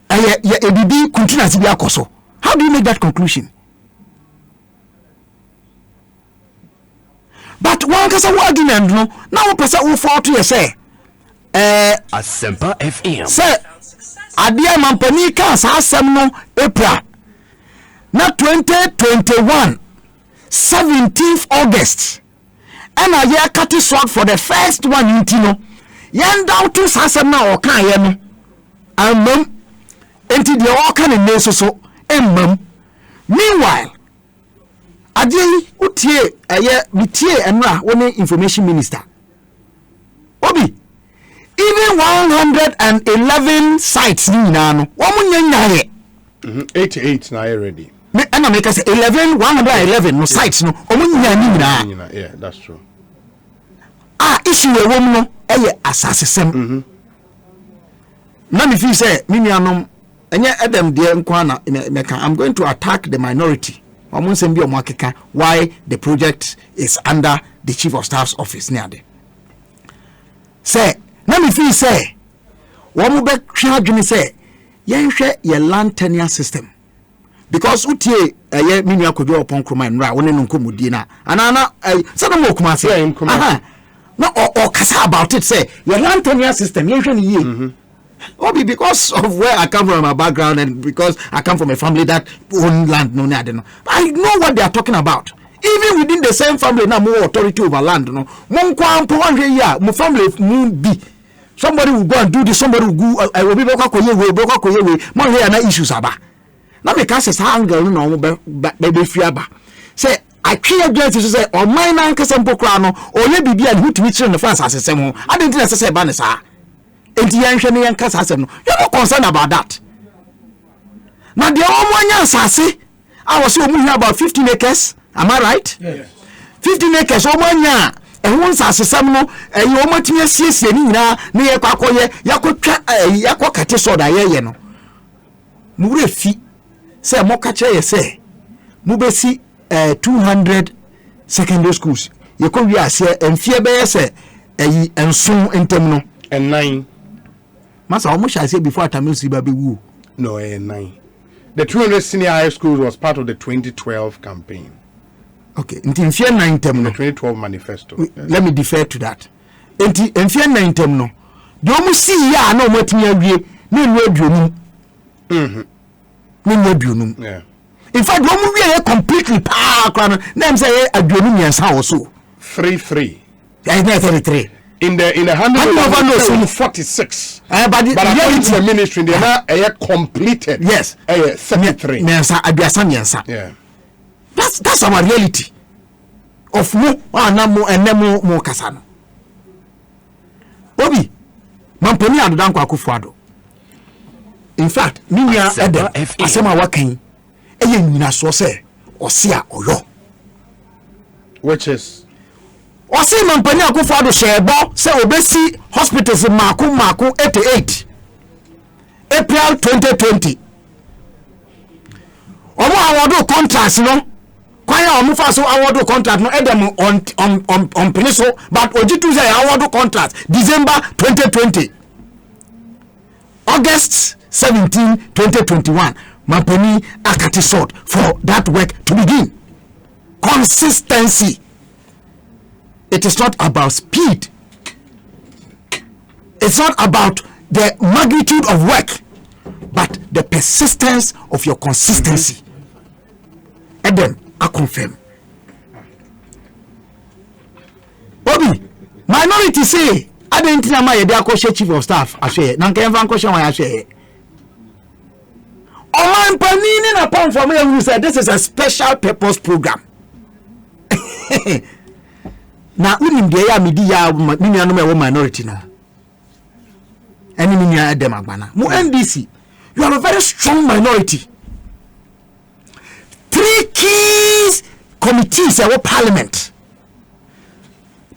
ABB continues to be a coso. How do you make that conclusion? But one can say argument no. Now person who fought to say Asempa FM. Say adia mampani ka asem no April na 2021 17th August and a year cut it short for the first one in Tino. Yan down to Sassam now or can you? And mum, until the all can in so and mum. Meanwhile, Adi Utie a year Mitie and Ra one information minister. Obi, even 111 sites in Nano, 88 now already. And I make us 111 no sites no. Yeah, that's true. Issue a woman no assassin. Now if you say Minianum and yet Adam dear Nkwana I'm going to attack the minority. Why the project is under the Chief of Staff's office near there. Say, now if you say one more back say your land tenure system. Because utie aye mini akodo opon kroma nra woni no nkomudi na anana say no mo kuma say no or kasa about it say your land tenure system ye hwe ye obi because of where I come from, my background, and because I come from a family that own land no I don't know. I know what they are talking about. Even within the same family now more authority over land no mon kwa mpo 1 year mo family mu bi somebody will go and do this, somebody will go I will be back koye we mo here na issues aba. Na me ka say angle no be fiaba say I can't get to say or my nan kasa mpokra no or ye bibia ne hutumi kire ne fans asesem ho I didn't say ba ne sa enti yan hwe ne yan kasa asem no you no concerned about that now the omanya asase I was saying about 15 acres am I right? Yes. 15 acres omanya ehun asesem no eyi omatimi asiesie ni nyina ne ye kwakoye yakotwa yakokate soda ye no mu refi say mo ka kire ye say mu besi 200 secondary schools you come here say enfie be say eyi enson entem no and 9 masa almost I say before Atamesu ba be wu no 9 the 200 senior high schools was part of the 2012 campaign. Okay nti enfie 9 entem no 2012 manifesto. Let me defer to that nti enfie 9 entem no de omu si ya na omatimi awie na enu aduonum na aduonum yeah. In fact, when we are completely power, them say aduonum yensa also 3-3. I 33. In the 146. But according to the ministry, they are completed. Yes. 33. Yensa abiasa yensa. Yeah. That's our reality. Of mo anamo enemo mo kasano. Obi, mampani adodan kwa kufuado. In fact, minya ede asema wakan. Eye nyina so se osia oyo Which is osi mampani akufado shebo se obesi hospitals maku 88 April 2020 omo awodo contracts no kwanya omo fa so awodo contract no edem on peniso but ojitu say awodo contract December 2020 August 17 2021 Mampani akati sought for that work to begin. Consistency. It is not about speed. It's not about the magnitude of work, but the persistence of your consistency. And then I confirm. Obi, minority say, I didn't know my chief of staff. I say, Nanka question why I say. Oman panini na pon for me who said this is a special purpose program. Na unim de ya midi ya mini anu me minority na. Eni mini ya dem agbana. Mu NDC, you are a very strong minority. 3 key committees in parliament.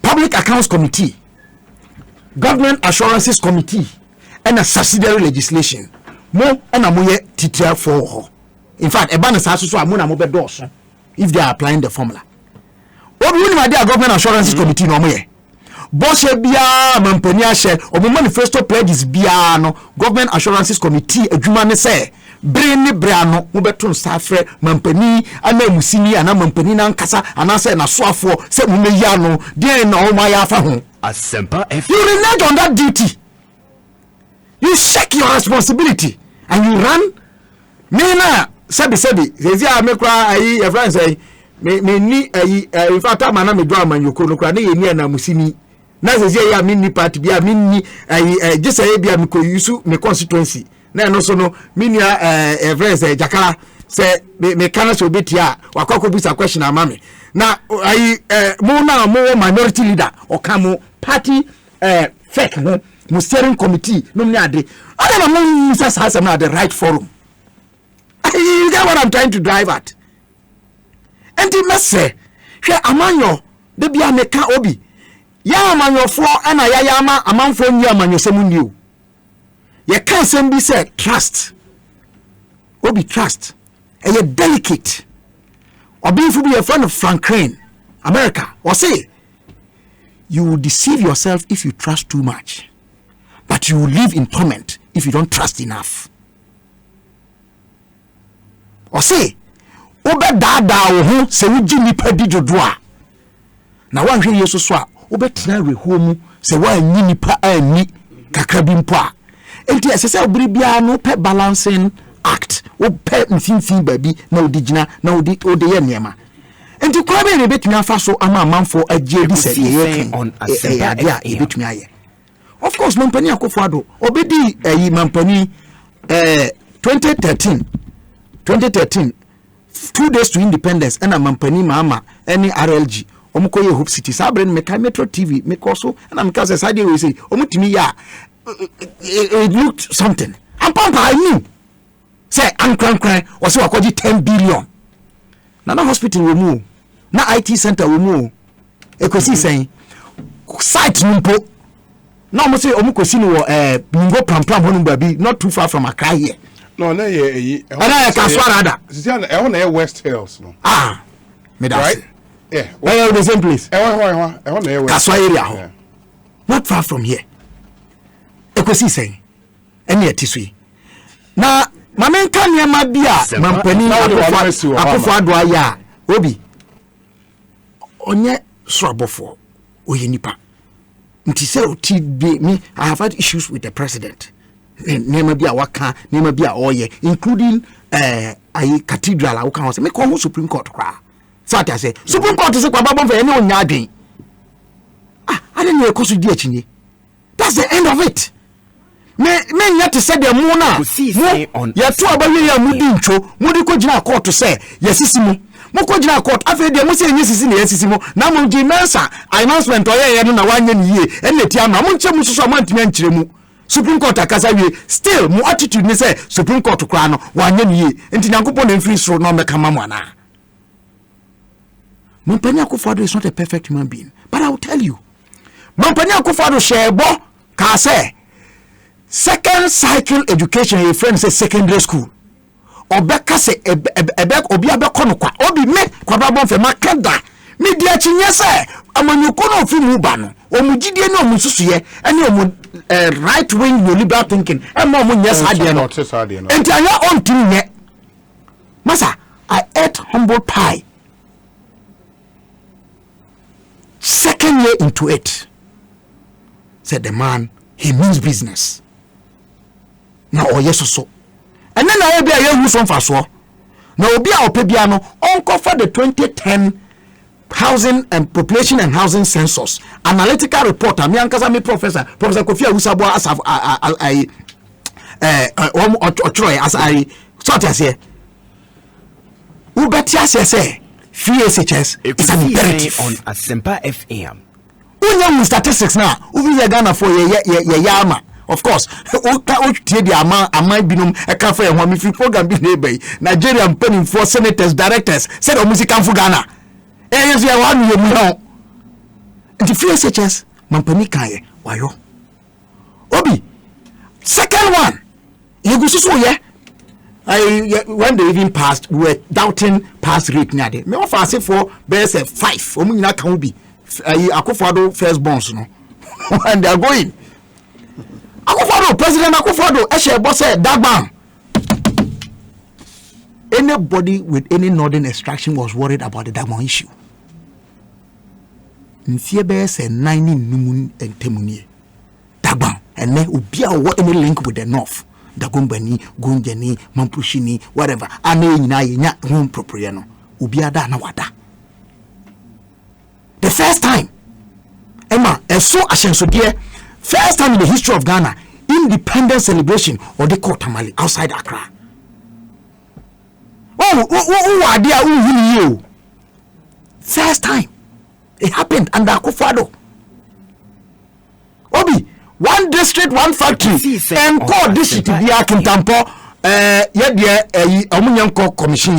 Public Accounts Committee, Government Assurances Committee, and a subsidiary legislation. Mo and amoye titira for her. In fact, ebana sasu so amuna mo bedoso if they are applying the formula. What we need my Government Assurances Committee no moye. Boss bia mampani ahye omo manifesto pledges bia no Government Assurances Committee adwuma ne say bring bra no mo beton safre mampani ana musini ana mampani na nkasa ana say na soafo say mo meya no den na o ma ya fa ho. Asempa F. You renege on that duty. You shake your responsibility and you run. Me na sabi sezi a me kra ayi e friend say me ni ayi in fact am na me do amanyoko no kra na ye ni na musini na sezi ya me ni party bia me ni ayi gisa ye bia me ko yusu me constituency na no so no me ni e friend say jakala say me kana so betia wakoko bisa question amame na ayi mo na mo minority leader o kamo party fake no mo steering committee no me ade I don't know if has the right forum. You get what I'm trying to drive at. And the message, here amanyo, the be a meka obi. Ya amanyo for and a yama among for you amanyo semunyu. You can't send be said trust. Obi trust. And you're delicate. Or be for be a friend of Frank Crane, America, or say you will deceive yourself if you trust too much. But you will live in torment if you don't trust enough. Or say, Obe dada ohu se wuji nipa di dodoa. Na wan hwe yeso so a obetina rehuo mu se wa anyi nipa ani kakra bi mpo a. Enti esese obiri bia no pe balancing act. O pe mfimfin babi na odigina na ode ye niema. Enti kwa be betumi afa so ama amanfo agye di se ye on ade a ebetumi aye. Of course, Mampani Akufo-Addo obedi mampani 2013 2 days to independence and a mampani mama any RLG omuko ye Hope City sabre me Metro TV me koso and I'm cause side we say omutimi ya it looked something and pampa I knew say ankran was we call 10 billion na hospital we move na IT center we move Ekosiisen site numpo na mo say omukosi no bingo pram hono baby not too far from Accra here. No, na ye Kaswarada. Sisiana e won West Hills no. Me that. Right? Yeah. Where the same place? E won West. Kaswa area. Not far from here. Ekosiisen. Eni etisui. Na mamen kan yema bia mampani akofo adwa ya obi. Onye swabofo oyenipa. Nti say oti be me I have had issues with the president. Nema bia waka, nema bia oye, including ayi cathedral a waka say me call Supreme Court kra. So I say Supreme Court say kwa babon for any onya adwen. I don't know ekosu di achinye. That's the end of it. Me yet to say the mona. Ya to abawe ya mudi ncho, mudi ko gina court to say yesisimu. Moko gina court afa de mo say yesisi na yesisimu. Na mo di mensa announcement oye no na wanye ni ye. Ene ti ama mo nche mu susu amantimi ankyire mu. Supreme Court akasa wie still mo attitude ni say Supreme Court kra no wanye ni ye. Enti nyankopon na free so no meka mamu ana. Mompani Akufo-Addo is not a perfect human being, but I will tell you. Mompani Akufo-Addo shebo ka say second cycle education your friend say secondary school. Obeka say ebe obi abeko no kwa obi me kwa babon fe makeda me dia chinye say amanyuko no fi mu ba no omugidie no omususuye ene omu right wing liberal thinking e ma omu nyes ade no enti anya on tinye masa I ate humble pie second year into it said the man he means business na oyeso so and then I be a who from faso na obi a opebia no onko for the 2010 housing and population and housing census analytical report am yankasa me professor Kofi Awusabo as I as I sort as here ubeti as say free SHS is an imperative on Asempa FM. Unya statistics now uvi Ghana for ye yama. Of course, o tie the ama binum e ka for ehwa me free program bi na ebe Nigerian penning for senators directors said o music kan for Ghana. Yes ya wan ye mu ho. Nti free SHS mampani kan ye wayo. Obi second one you go so ye when they even passed, we were doubting pass rate near there. Me offer say for best 5. Omu nyina kan bi. Akufo-Addo first bonds no. And they are going. Akufo-Addo President Akufo-Addo Eshebo say Dagban. Anybody with any northern extraction was worried about the Dagban issue. Nfiebe say 90 numun entemunie. Dagban and then obi a what any link with the north. Dagombani, Gunjani, Mampushini, whatever. Ane nyina yenya home propriano. No. Ubiada na wada. The first time, Emma, so ashenso dear, first time in the history of Ghana, independence celebration or the court tamale outside Accra. Oh, idea, you. First time, it happened under Akufo-Addo. Obi. One district, one factory, and call district to be a Kintampo. Omunyanko commission,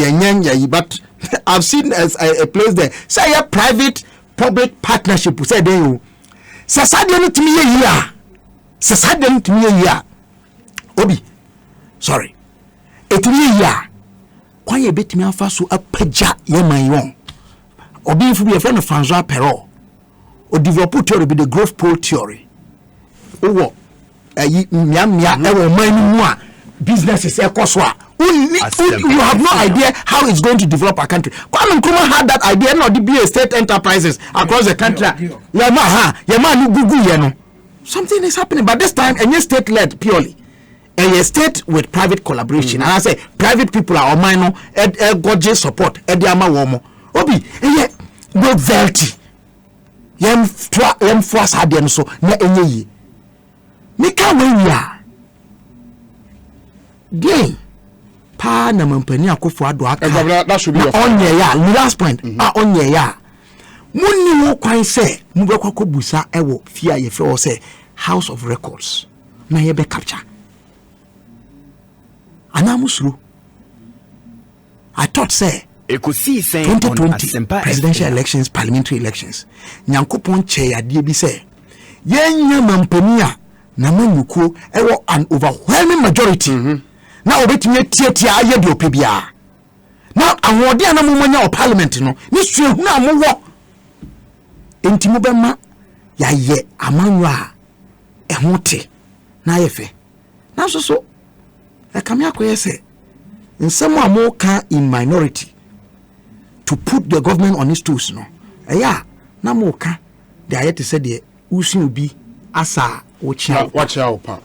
but I've seen as a place there. Say a private public partnership. Say they you. Sasadeni to me a year. Sasadeni to me a year. Obi, sorry. It me a year. Why a bit me afasu a peja yemayon. Obi if we a friend of Francois Perrault or develop theory be the growth pole theory. Oh, businesses you have no idea how it's going to develop a country. Kwame Nkrumah had that idea, not to be a state enterprises across the country. Something is happening, but this time a state led purely. A state with private collaboration. And I say private people are minor gorgeous support. Ediama womo. Obi, go velti. Yem force hadian so na enye. Mika we are. Then, na mampani akofo ado aka that should be your onye ya last point onye ya munni wo kwan se mu be kwakọ busa ewo fia ye fe wo se house of records na ye be capture anamusuru I thought say Ekosiisen 2020 presidential elections, parliamentary elections. Nyankopon che yade bi say yenya mampani a na manyuko ewo an overwhelming majority. Na obetumi atiatia aye de opebia. Na awode ana momanya o parliament no ni suehu na mowo. Enti mo bema ya ye amanwa ehote na yefe. Na so e kamia koyese nsem amoka in minority to put the government on its toes no yeah na moka the ayet said the usin bi asa watch out pa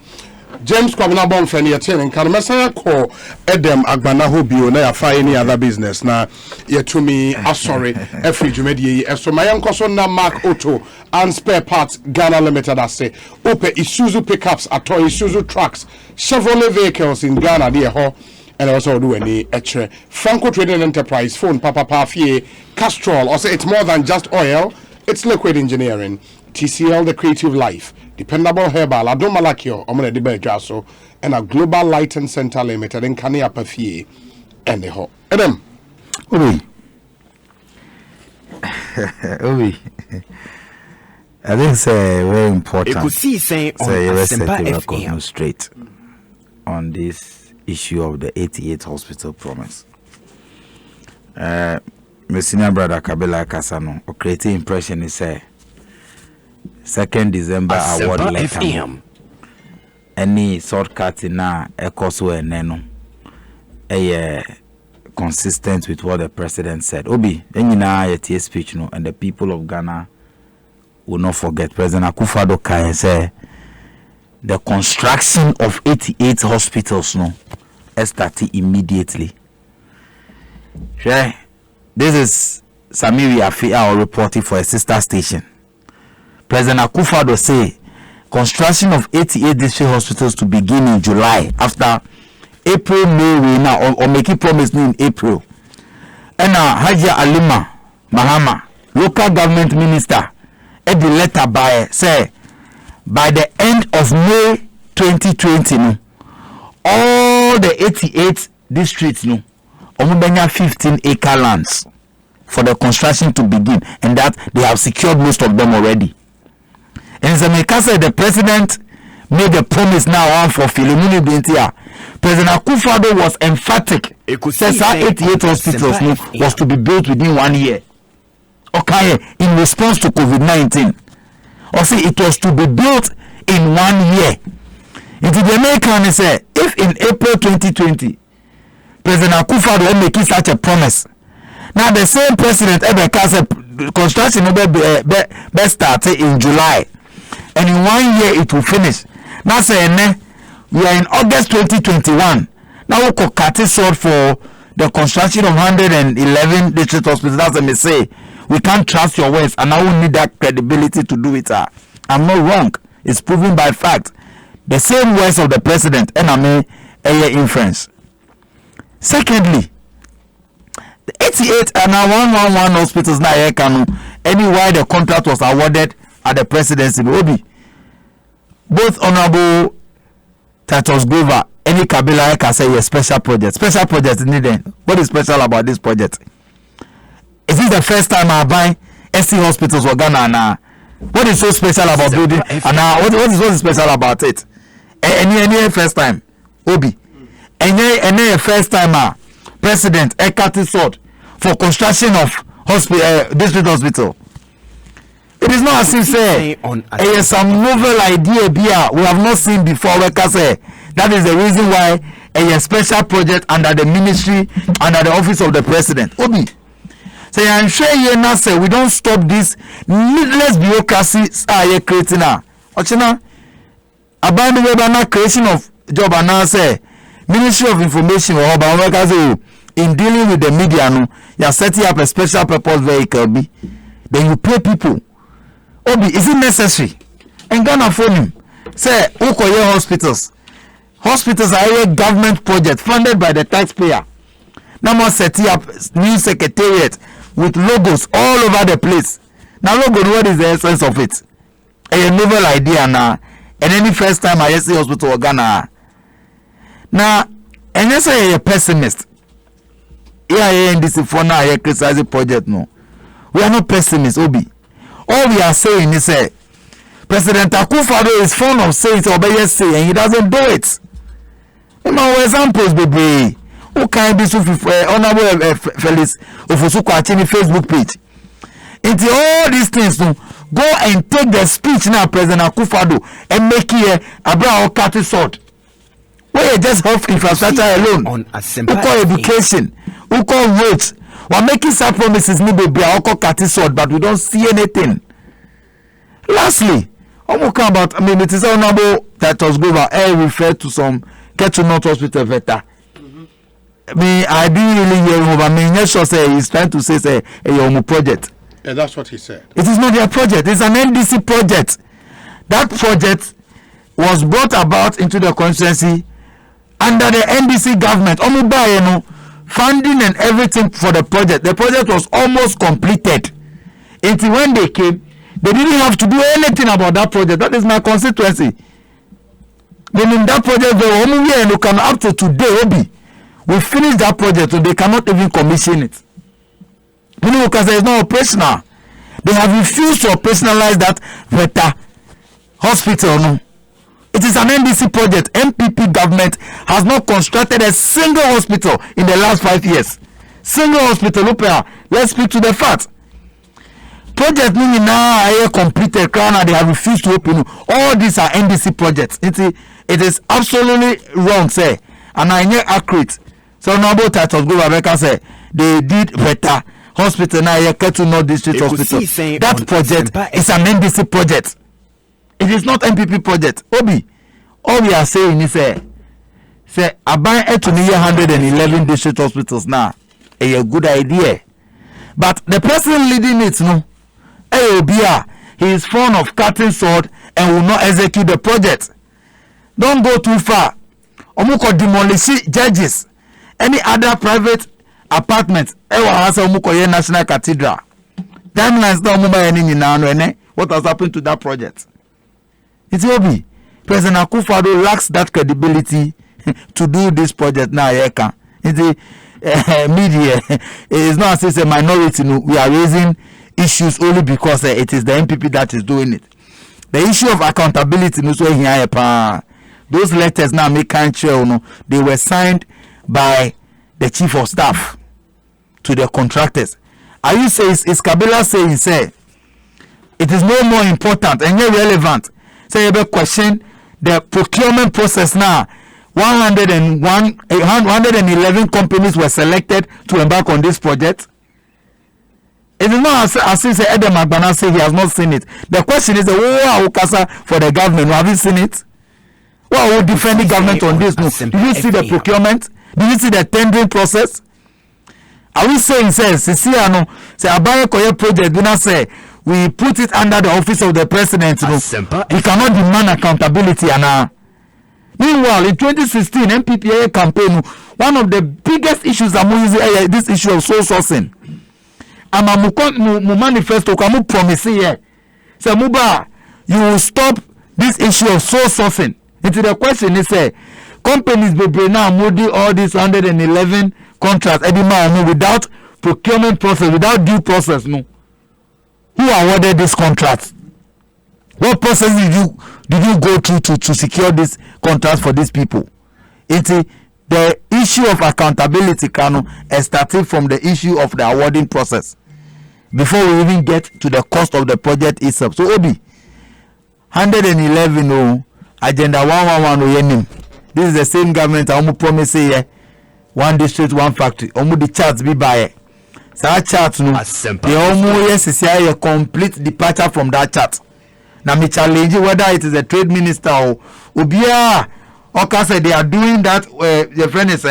James Kwabena Bonfen yete nkan mesa ko Edem Agbana ho bio na ya fa any other business na yetumi asori every jumedie eso mayen koso na Mark Auto and Spare Parts Ghana Limited ase ope Isuzu pickups ato Isuzu trucks Chevrolet vehicles in Ghana there ho and also do any extra Franco Trading Enterprise phone papa fie Castrol also it's more than just oil, it's liquid engineering. TCL the creative life, dependable herbal adomalakio omone de bejaso and a global lighting center limited in Kania Pafie and the ho Edem Obi I think it's very important Ekosiisen on straight on this issue of the 88 hospital promise. My senior brother Kabila Kasano or creating impression is 2nd December award letter. Any shortcut in Ekosiisen neno consistent with what the president said. Obi, any na speech no, and the people of Ghana will not forget. President Akufo-Addo can say the construction of 88 hospitals no started immediately. This is Samiri Afia reporting for a sister station. President Akufo-Addo say construction of 88 district hospitals to begin in July after April, May, we now or make it promise in April. And Haji Alima Mahama, local government minister, at the letter by say by the end of May 2020, no, all the 88 districts, no, omubenya 15-acre lands for the construction to begin, and that they have secured most of them already. And Zameka said the president made the promise now on for Philemoni Bintia. President Akufo-Addo was emphatic. Says 88 hospitals was to be built within 1 year. Okay, in response to COVID-19. Or say it was to be built in 1 year. Into the American say if in April 2020 President Akufo-Addo making such a promise. Now the same president Ebeka said construction will be started in July. And in 1 year it will finish. Now say we are in August 2021. Now we could cut it short for the construction of 111 district hospitals. That's a mistake. We can't trust your words, and I will need that credibility to do it. I'm not wrong. It's proven by fact. The same words of the president and I mean a inference. Secondly, the 88 and 111 hospitals now here can anywhere the contract was awarded at the presidency. Both Honorable Titus Grover, any Kabila can say a special project. Special project needed. What is special about this project? Is this the first time I buy SC hospitals for Ghana now? What is so special about building? And now what is special about it? Any first time? Obi. Any first time President Ekati sought for construction of district hospital. It is not as if say some novel idea we have not seen before. That is the reason why a special project under the ministry, under the office of the president. Obi. So I'm sure you now say we don't stop this needless bureaucracy creating now. Ochina about the web creation of job and now say Ministry of Information or in dealing with the media no you're setting up a special purpose vehicle B. Then you pay people. Obi, is it necessary? And Ghana phone him. Say Okoye hospitals. Hospitals are a government project funded by the taxpayer. Now must set up new secretariat with logos all over the place. Now logo, what is the essence of it? A novel idea now. And any first time I see hospital Ghana. Now, and yes, I a pessimist. Yeah, in this for now, I criticize the project. No, we are not pessimists, Obi. All we are saying is, President Akufo-Addo is fond of saying it, obey say, and he doesn't do it. My examples, baby. Who can be so honorable Felix Ofosu-Kwachini Facebook page? Into all these things, no, go and take the speech now, President Akufo-Addo, and make it a brown cutting sword. Where you just have infrastructure alone, who call education, who call roads, we're making some promises, maybe a cutting sword, but we don't see anything. Lastly, about, it is honorable that was given. I refer to some Ketu North Hospital Veta. I didn't really hear him, but yes, say he's trying to say a project. Yeah, that's what he said. It is not their project, it's an NDC project. That project was brought about into the constituency under the NDC government. Funding and everything for the project. The project was almost completed. Until when they came, they didn't have to do anything about that project. That is my constituency. Meaning that project, they were up to today, Obi. We finished that project, so they cannot even commission it. Because there is no operational. They have refused to operationalize that Veta hospital. No. It is an NDC project. MPP government has not constructed a single hospital in the last 5 years. Single hospital. Let's speak to the fact. Project now completed. They have refused to open. All these are NDC projects. It is absolutely wrong, say, and I know accurate. So now both titles go back say they did better hospital now here Ketu North District Hospital. That project is an NDC project. It is not MPP project. Obi, all we are saying is say about 111 district hospitals now. A good idea, but the person leading it, no, he is fond of cutting sword and will not execute the project. Don't go too far. Omuko demolish judges. Any other private apartment, National Cathedral. Timelines don't what has happened to that project? It will be President Akufo-Addo lacks that credibility to do this project now. Media is not as it's a minority. No, we are raising issues only because it is the MPP that is doing it. The issue of accountability, those letters now make sure they were signed by the chief of staff to the contractors. Are you saying is Kabila saying say it is no more important and irrelevant? Say you question the procurement process now. 111 companies were selected to embark on this project. It is not as if Edem Agbana say he has not seen it. The question is, for the government, have you seen it? Who will defend the government on this? No. Did you see the procurement? Did you see the tendering process? Are we saying, say Abaye Koye project, do not say we put it under the office of the president? No. We cannot demand accountability. Meanwhile, in 2016, MPPA campaign, one of the biggest issues among this issue of soul sourcing. Manifesto promise here. Say Muba, you will stop this issue of soul sourcing. Into the question is companies be now molding all these 111 contracts without procurement process, without due process. No, who awarded this contract? What process did you go through to secure this contract for these people? The issue of accountability starting from the issue of the awarding process before we even get to the cost of the project itself. So Obi, 111 agenda 111 this is the same government promise here one district one factory the charts be by that chart no the complete departure from that chart. Now me challenge whether it is a trade minister or Obia Oka said they are doing that the friend is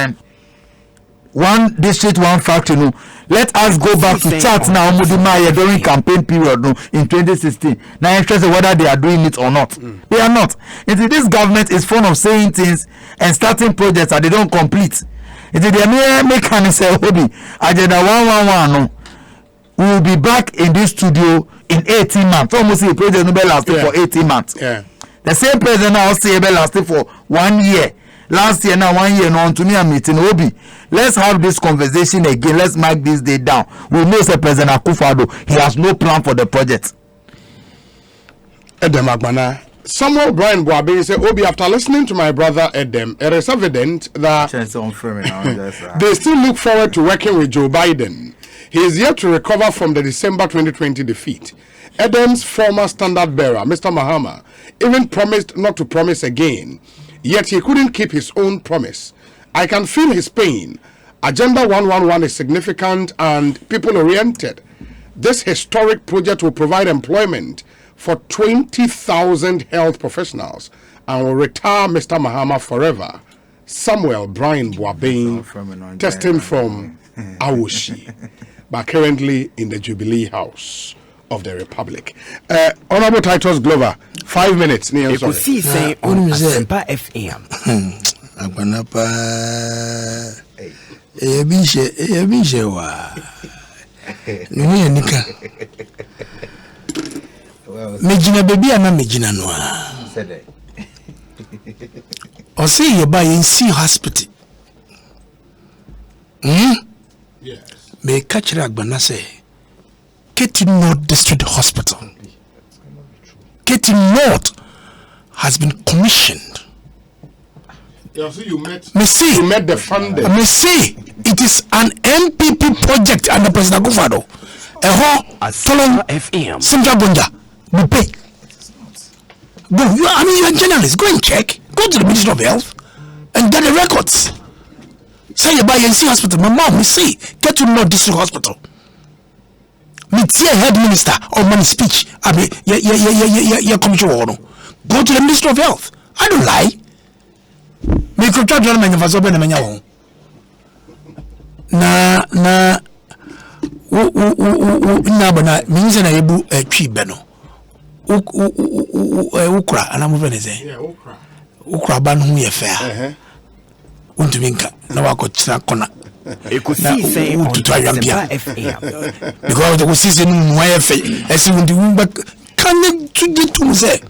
one district, one factory. No, let us go back to chat now. During campaign period, no, in 2016. Now, I'm interested whether they are doing it or not. They are not. This government is fond of saying things and starting projects that they don't complete. They make an hobby. Agenda 111. No, we will be back in this studio in 18 months. Almost the project will be lasting for 18 months. Yeah. The same president now say be lasting for 1 year. Last year now 1 year no to me a meeting Obi. Let's have this conversation again. Let's mark this day down. We know say President Akufo-Addo, he has no plan for the project. Edem Agbana. Samuel Brian Boabe said, Obi, after listening to my brother Edem, it is evident that they still look forward to working with Joe Biden. He is yet to recover from the December 2020 defeat. Edem's former standard bearer, Mr. Mahama, even promised not to promise again, yet he couldn't keep his own promise. I can feel his pain. Agenda 111 is significant and people-oriented. This historic project will provide employment for 20,000 health professionals and will retire Mr. Mahama forever. Samuel Brian Boabeng, testing from Awoshi, but currently in the Jubilee House of the Republic. Honorable Titus Glover, 5 minutes. Ekosiisen Asempa FM. Agbanapa. Ebishe wa. Nuni nika. Mejina baby ana mejina noa. Ose ye ba yensi hospital. Yes. Me catch Agbana say Katy North District Hospital. Katy North has been commissioned. Yeah, so you met the funding. It is an MPP project under President Akufo-Addo. Follow FM. Central Bonja. We pay. Go. You are a journalist. Go and check. Go to the Ministry of Health and get the records. Say you buy NC Hospital. My mom, Katy North District Hospital. Me see head minister on money speech. I mean, commission. Go to the Ministry of Health. I don't lie. Me could try to run my fasobe na menya won. Na bana minze na yebu twi be no. Ukra ana mo vene say. Yeah, ukra ba no ye fa. Untuminka na wako tsina kona. Ekosiisen Asempa FM. Because the Ekosiisen no ye fa. Esi wundi wumba kan tu say.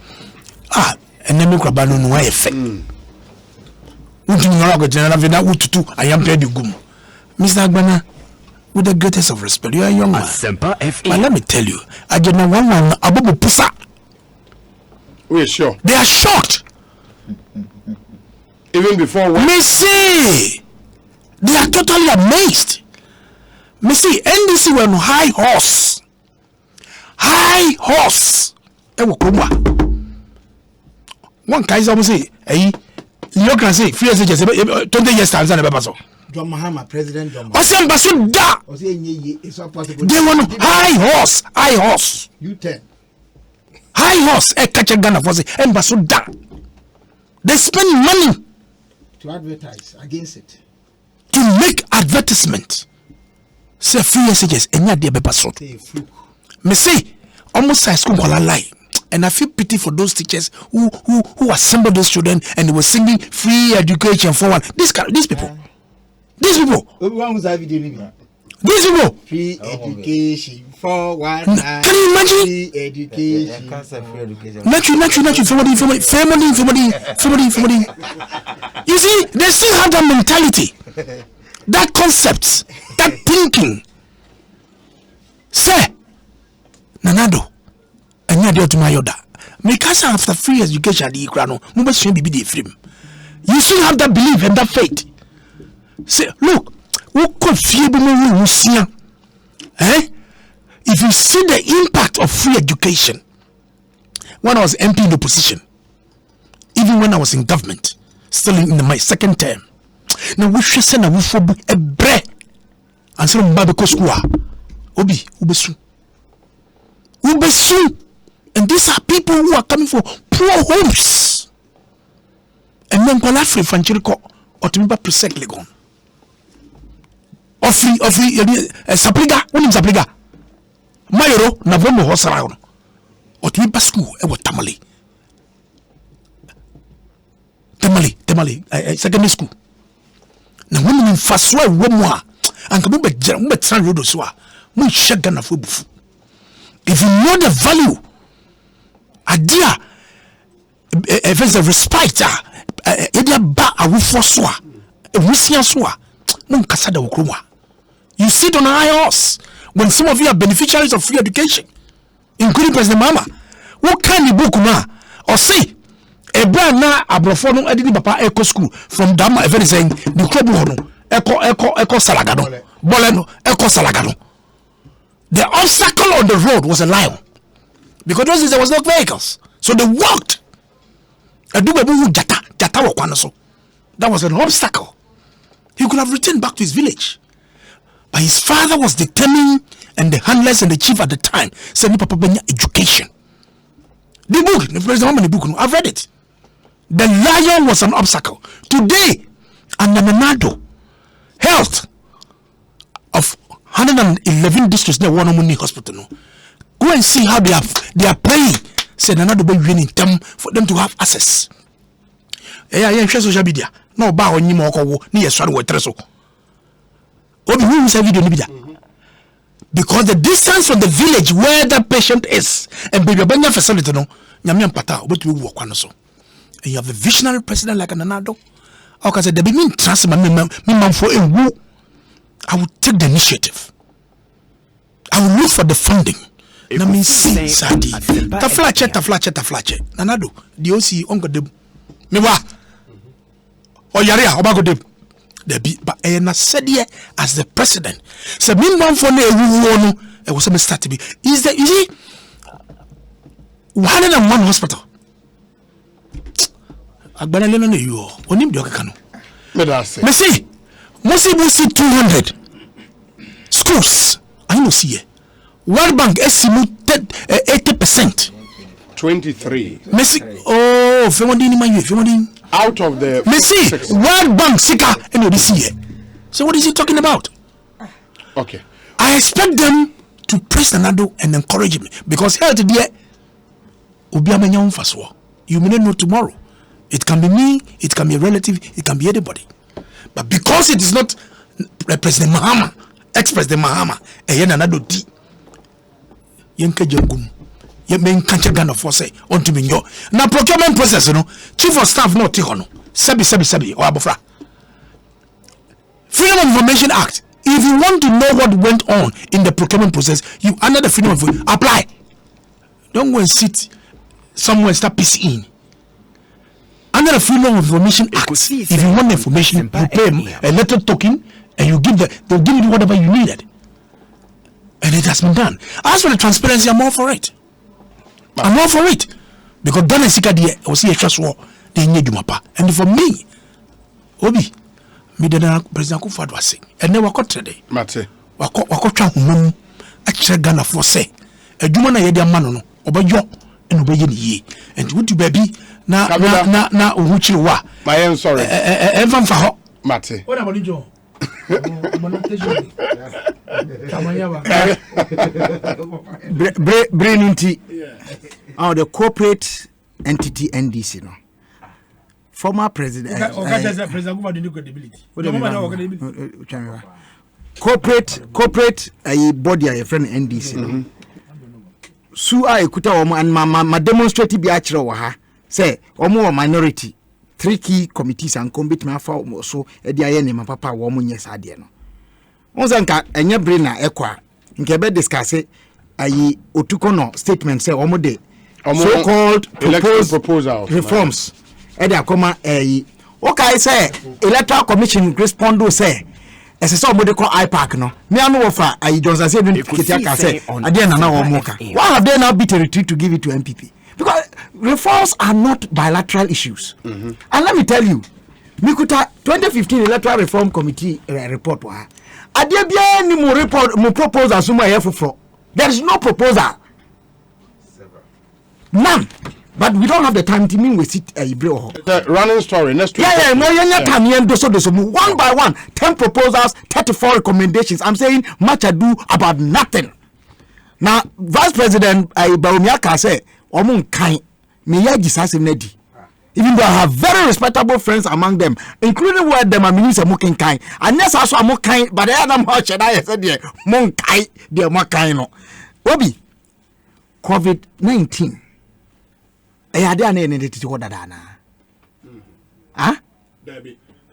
Ene me ukra ba no ye fa. Mr. Agbana, with the greatest of respect, you are a young man. But let me tell you, I get no one Abubu Pusa. We are sure. They are shocked. Even before what? Messi, they are totally amazed. Messi, NDC were on high horse. High horse. One Kaiser will say, hey, you can say 3 years, 20 years times and a John Mahama, President John Mahama. They want high horse. U10. High horse. Catch a gun for say Embasuda. They spend money to advertise against it. To make advertisement. Say 3 years, and not the Bebaso. Me say almost high school lie. And I feel pity for those teachers who assembled those children and they were singing free education for one. These people. These people. Free education for one. Can you imagine? Free education. Naturally. Family. You see, they still have that mentality, that concept, that thinking. Say, Nanado. And you are to my order. Because after free education, you still have that belief and that faith. Say, look, if you see the impact of free education, when I was MP in the opposition, even when I was in government, still in my second term, now we should send a bread and say, Obi, Ubesu. And these are people who are coming from poor homes. And then Palafre Franchirico or to be presently gone. ofri sapliga unim sapliga mayoro na vomo hosara no otumi ba school e wo tamale secondary school na women faswa wo mu a anka mo be tran road so a mo shega na fo bufu. If you know the value idea if it's a respect idea ba awufo so a ewusia so a mo nkasa da wo you sit on a high horse when some of you are beneficiaries of free education, including President Mama. What kind of book na or see a brand na abrofo no edini papa eco school from Dama even saying the club hono eco salagado boleno eco salagado. The obstacle on the road was a lion because those days there was no vehicles, so they walked. Jata so that was an obstacle. He could have returned back to his village. But his father was determined, and the handlers and the chief at the time said, "Papa Benya education." The book, the president book, I've read it. The lion was an obstacle. Today, under Manado, health of 111 districts, they one money hospital. No, go and see how they are paying. Said another be winning them for them to have access. Yeah, social media. No, ba onyi mo ko ni yeswa wo treso. Obi who say video ni bida. Because the distance from the village where the patient is and baby banya facility no nyame ampata obetumi wo kwa no so. And you have a visionary president like Nanado. I can say the mean trust me for a woo. I will take the initiative. I will look for the funding. Na me see sadi. Taflache. Nanado the OC ongo dem. Me wa. Oyare obago dem. But I said here as the president. So meanwhile for no it was a start to be. Is there 101 hospital? Agbana leno ne yo. Onim de okaka no. Me see. Must see 200 schools. I know see here. World Bank estimated 80%. 23. Messi, oh, Femodini. Out of the Messi, World Bank Sika, and this year. So what is he talking about? Okay. I expect them to praise Nanado and encourage me because here today, you may not know tomorrow. It can be me, it can be a relative, it can be anybody. But because it is not President Mahama, ex-President Mahama, and Nanado D. Yenke Jangum. You mean can't Ghana for say onto me yo. Now procurement process, chief of staff no tihono. Sebi or abofra. Freedom of Information Act. If you want to know what went on in the procurement process, you under the freedom of apply. Don't go and sit somewhere and start piecing in. Under the Freedom of Information Act, if you want information, you pay a little token and you give they'll give you whatever you needed. And it has been done. As for the transparency, I'm all for it. I'm all for it. Because Ghana and Sika I was here just war, they need you mapa. And for me, Obi, me the President Kufuor was saying, and then wako today. Mate. Wako try human, actually Ghana for say, a human a yedia mano, obayo, and obey ye. And would you baby, na uhuchi wa. My am sorry. Evan for Mate. What about you? Brain into the corporate entity NDC no former president corporate body a friend NDC no su a ekuta wo and ma demonstrate bi a kire wo ha say omo minority 3 key committees and committee me afa so e dia ye ne ma papa wo mo nye sa de no won nka enye brain na ekwa nke be discuss ayi otukono statement say omo de so called proposal reforms e dey akoma okay say electoral commission respond to say ese so omo de call IPAC no me anu wo fa ayi Johnson say no ketiaka say ade na na wo mo ka why have they now beat a retreat to give it to MPP? Because reforms are not bilateral issues. And let me tell you, Mikuta 2015 Electoral Reform Committee report wa. Adebia ni mo report mo proposal suma here for. There is no proposal. None. but we don't have the time to mean with it the running story next week. One by one, 10 proposals, 34 recommendations. I'm saying much ado about nothing. Now, Vice President Baumiaka said, Omun Kai, Miyaji Sasim Nedi. Even though I have very respectable friends among them, including where them are minister Mukin Kai. And yes, also I'm kind, but I am much and I said, yeah, Mon Kai, dear Makaino. Obi, COVID-19.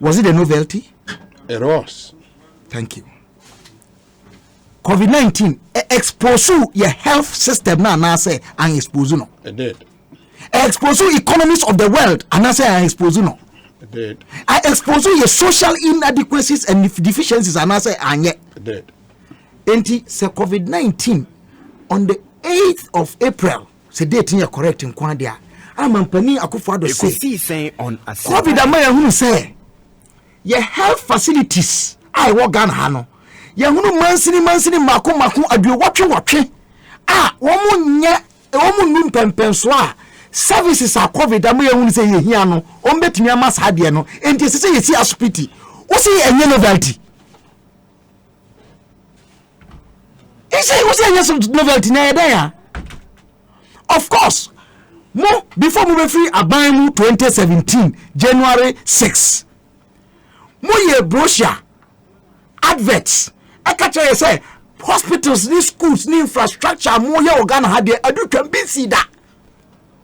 Was it a novelty? It was. Thank you. COVID-19 expose your health system now say and expose no. It did. Expose economies of the world and I say and expose no. It did. I expose your social inadequacies and deficiencies and I say and yet. It did. Enti say COVID-19 on the 8th of April. Say date in your correct in Kwandia. I'm a penny Akufo-Addo say on COVID amaya who say your health facilities I work Ghana hano. Ya hunu mansini maku adwe watwe womu num pempenso a services are COVID amaya hunu say ye hia no ombetumi amasa ade no enti sese ye si asupiti wo say enye novelty wo say novelty na ya of course mo before we free aban 2017 January 6 mo ye brochure adverts I catch you say hospitals, these schools, the infrastructure, more here organ had the adu can be see that.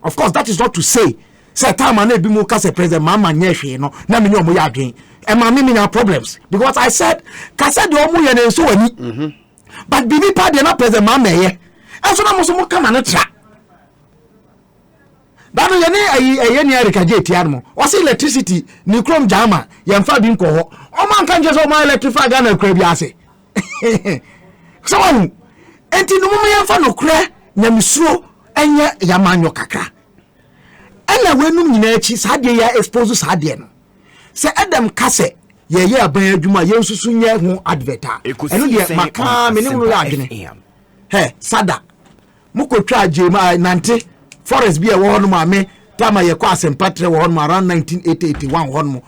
Of course, that is not to say time and be more case president mama nyehwe no na me no mo ya adwen e ma me na problems because I said kase de omo ye na so ani but bibi pa de na president mama ye enso na mo so mo kama na tra that ye ni Erika Jetian mo o say electricity ni krom jama ye mfa bi nko ho o man kan je so mo electrify Ghana kra bi ase so enti no mo ye mfa no kra nyamsuro enye yamanyo kakra ena wenum nyina echi sade ya expose sade no se Adam kase ye aban adwuma ye nsusu nye ho adverta eno de maka me ne mo ya adwene he sada mukotwa jema nante forest bi e wo hono ma me tama ye kwa asempatre wo hono around 1981 hono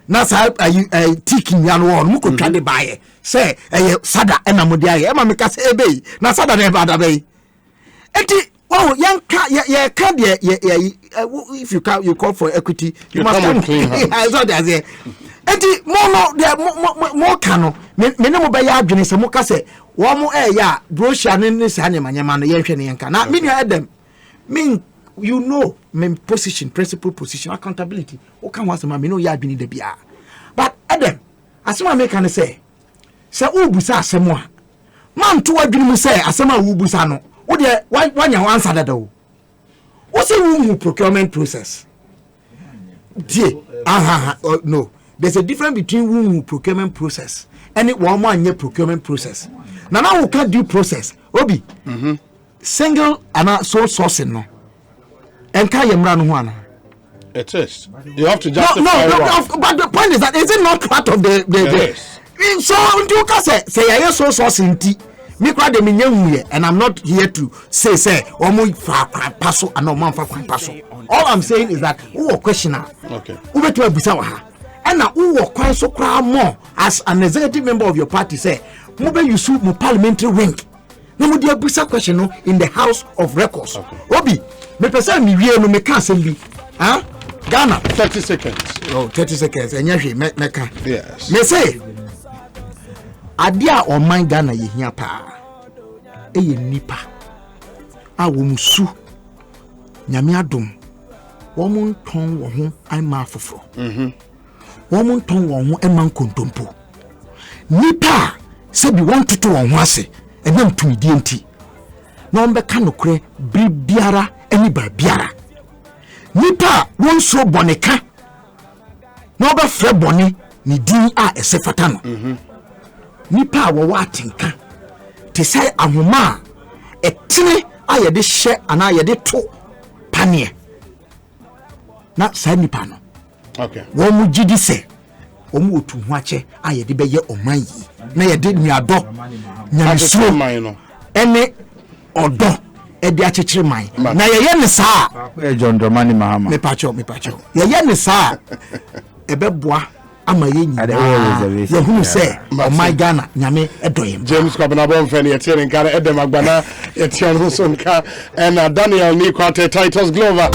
na sa tiking ya no hono mukotwa de bae se sada ena mo de aye e ma me kase ebe na sada na eba da be enti oh, yeah, can't if you call for equity, you must come clean. I saw that there. And more cano. Minimum by your business, and Mocase, one more air, brochure, and this animal, Yaman, now, mean you had them. Mean, you know, main position, principal position, accountability. What can was a man, no yard beneath the beer. But Adam, as someone may can say, Ubusa, someone. Man, to what you say, as someone Ubusano. Why you answer that though? What's a procurement process? No. There's a difference between procurement process and one procurement process. Now we can't do process. Obi. Single and sole sourcing no. And can you run one? It is. You have to justify. No, but the point is that is it not part of the yes. So you can say I sole sourcing tea. Me kwa de me and I'm not here to say omo fa paso and no man fa paso. All I'm saying is that who questioner. Okay. Who beto abusa wa ha. And na who kwan so kra more as an executive member of your party say mo be use mo parliamentary wing. No mo dey abusa question no in the House of Records. Okay. Obi, me person me wie no me kan say bi. Ghana 30 seconds. Oh, 30 seconds. Enya hwe me ka. Yes. Me say adia o man Ghana ye hia pa eye nipa a wo musu nyame adom wo mon ton wo ho ai ma foforo wo mon ton wo ho e man kontompo nipa se bi won toto wo ho ase enam tumidi enti na on be ka nokre bibiara eni ba biara nipa won so boneka na oba fre bone ni din a esefata no nipa wo watenka te say ahoma etene aye de hye ana ye de to panie na sa nipa no okay wo mu gidi se wo mu otu ho ache aye de beye oman yi na ye de nuado nyamso man no ene odo ɛde akyekere man na yɛyɛ ne saa John Dramani Mahama mepacho yɛyɛ ne saa ɛbɛboa ama yɛnyina yɛhunu sɛ ɔman Ghana nyame ɛdɔ James Kwabena Bonfen yɛtie ne nka ɛdɛm agbana yɛtie no so nka ɛna Daniel Nikwate Titus Glover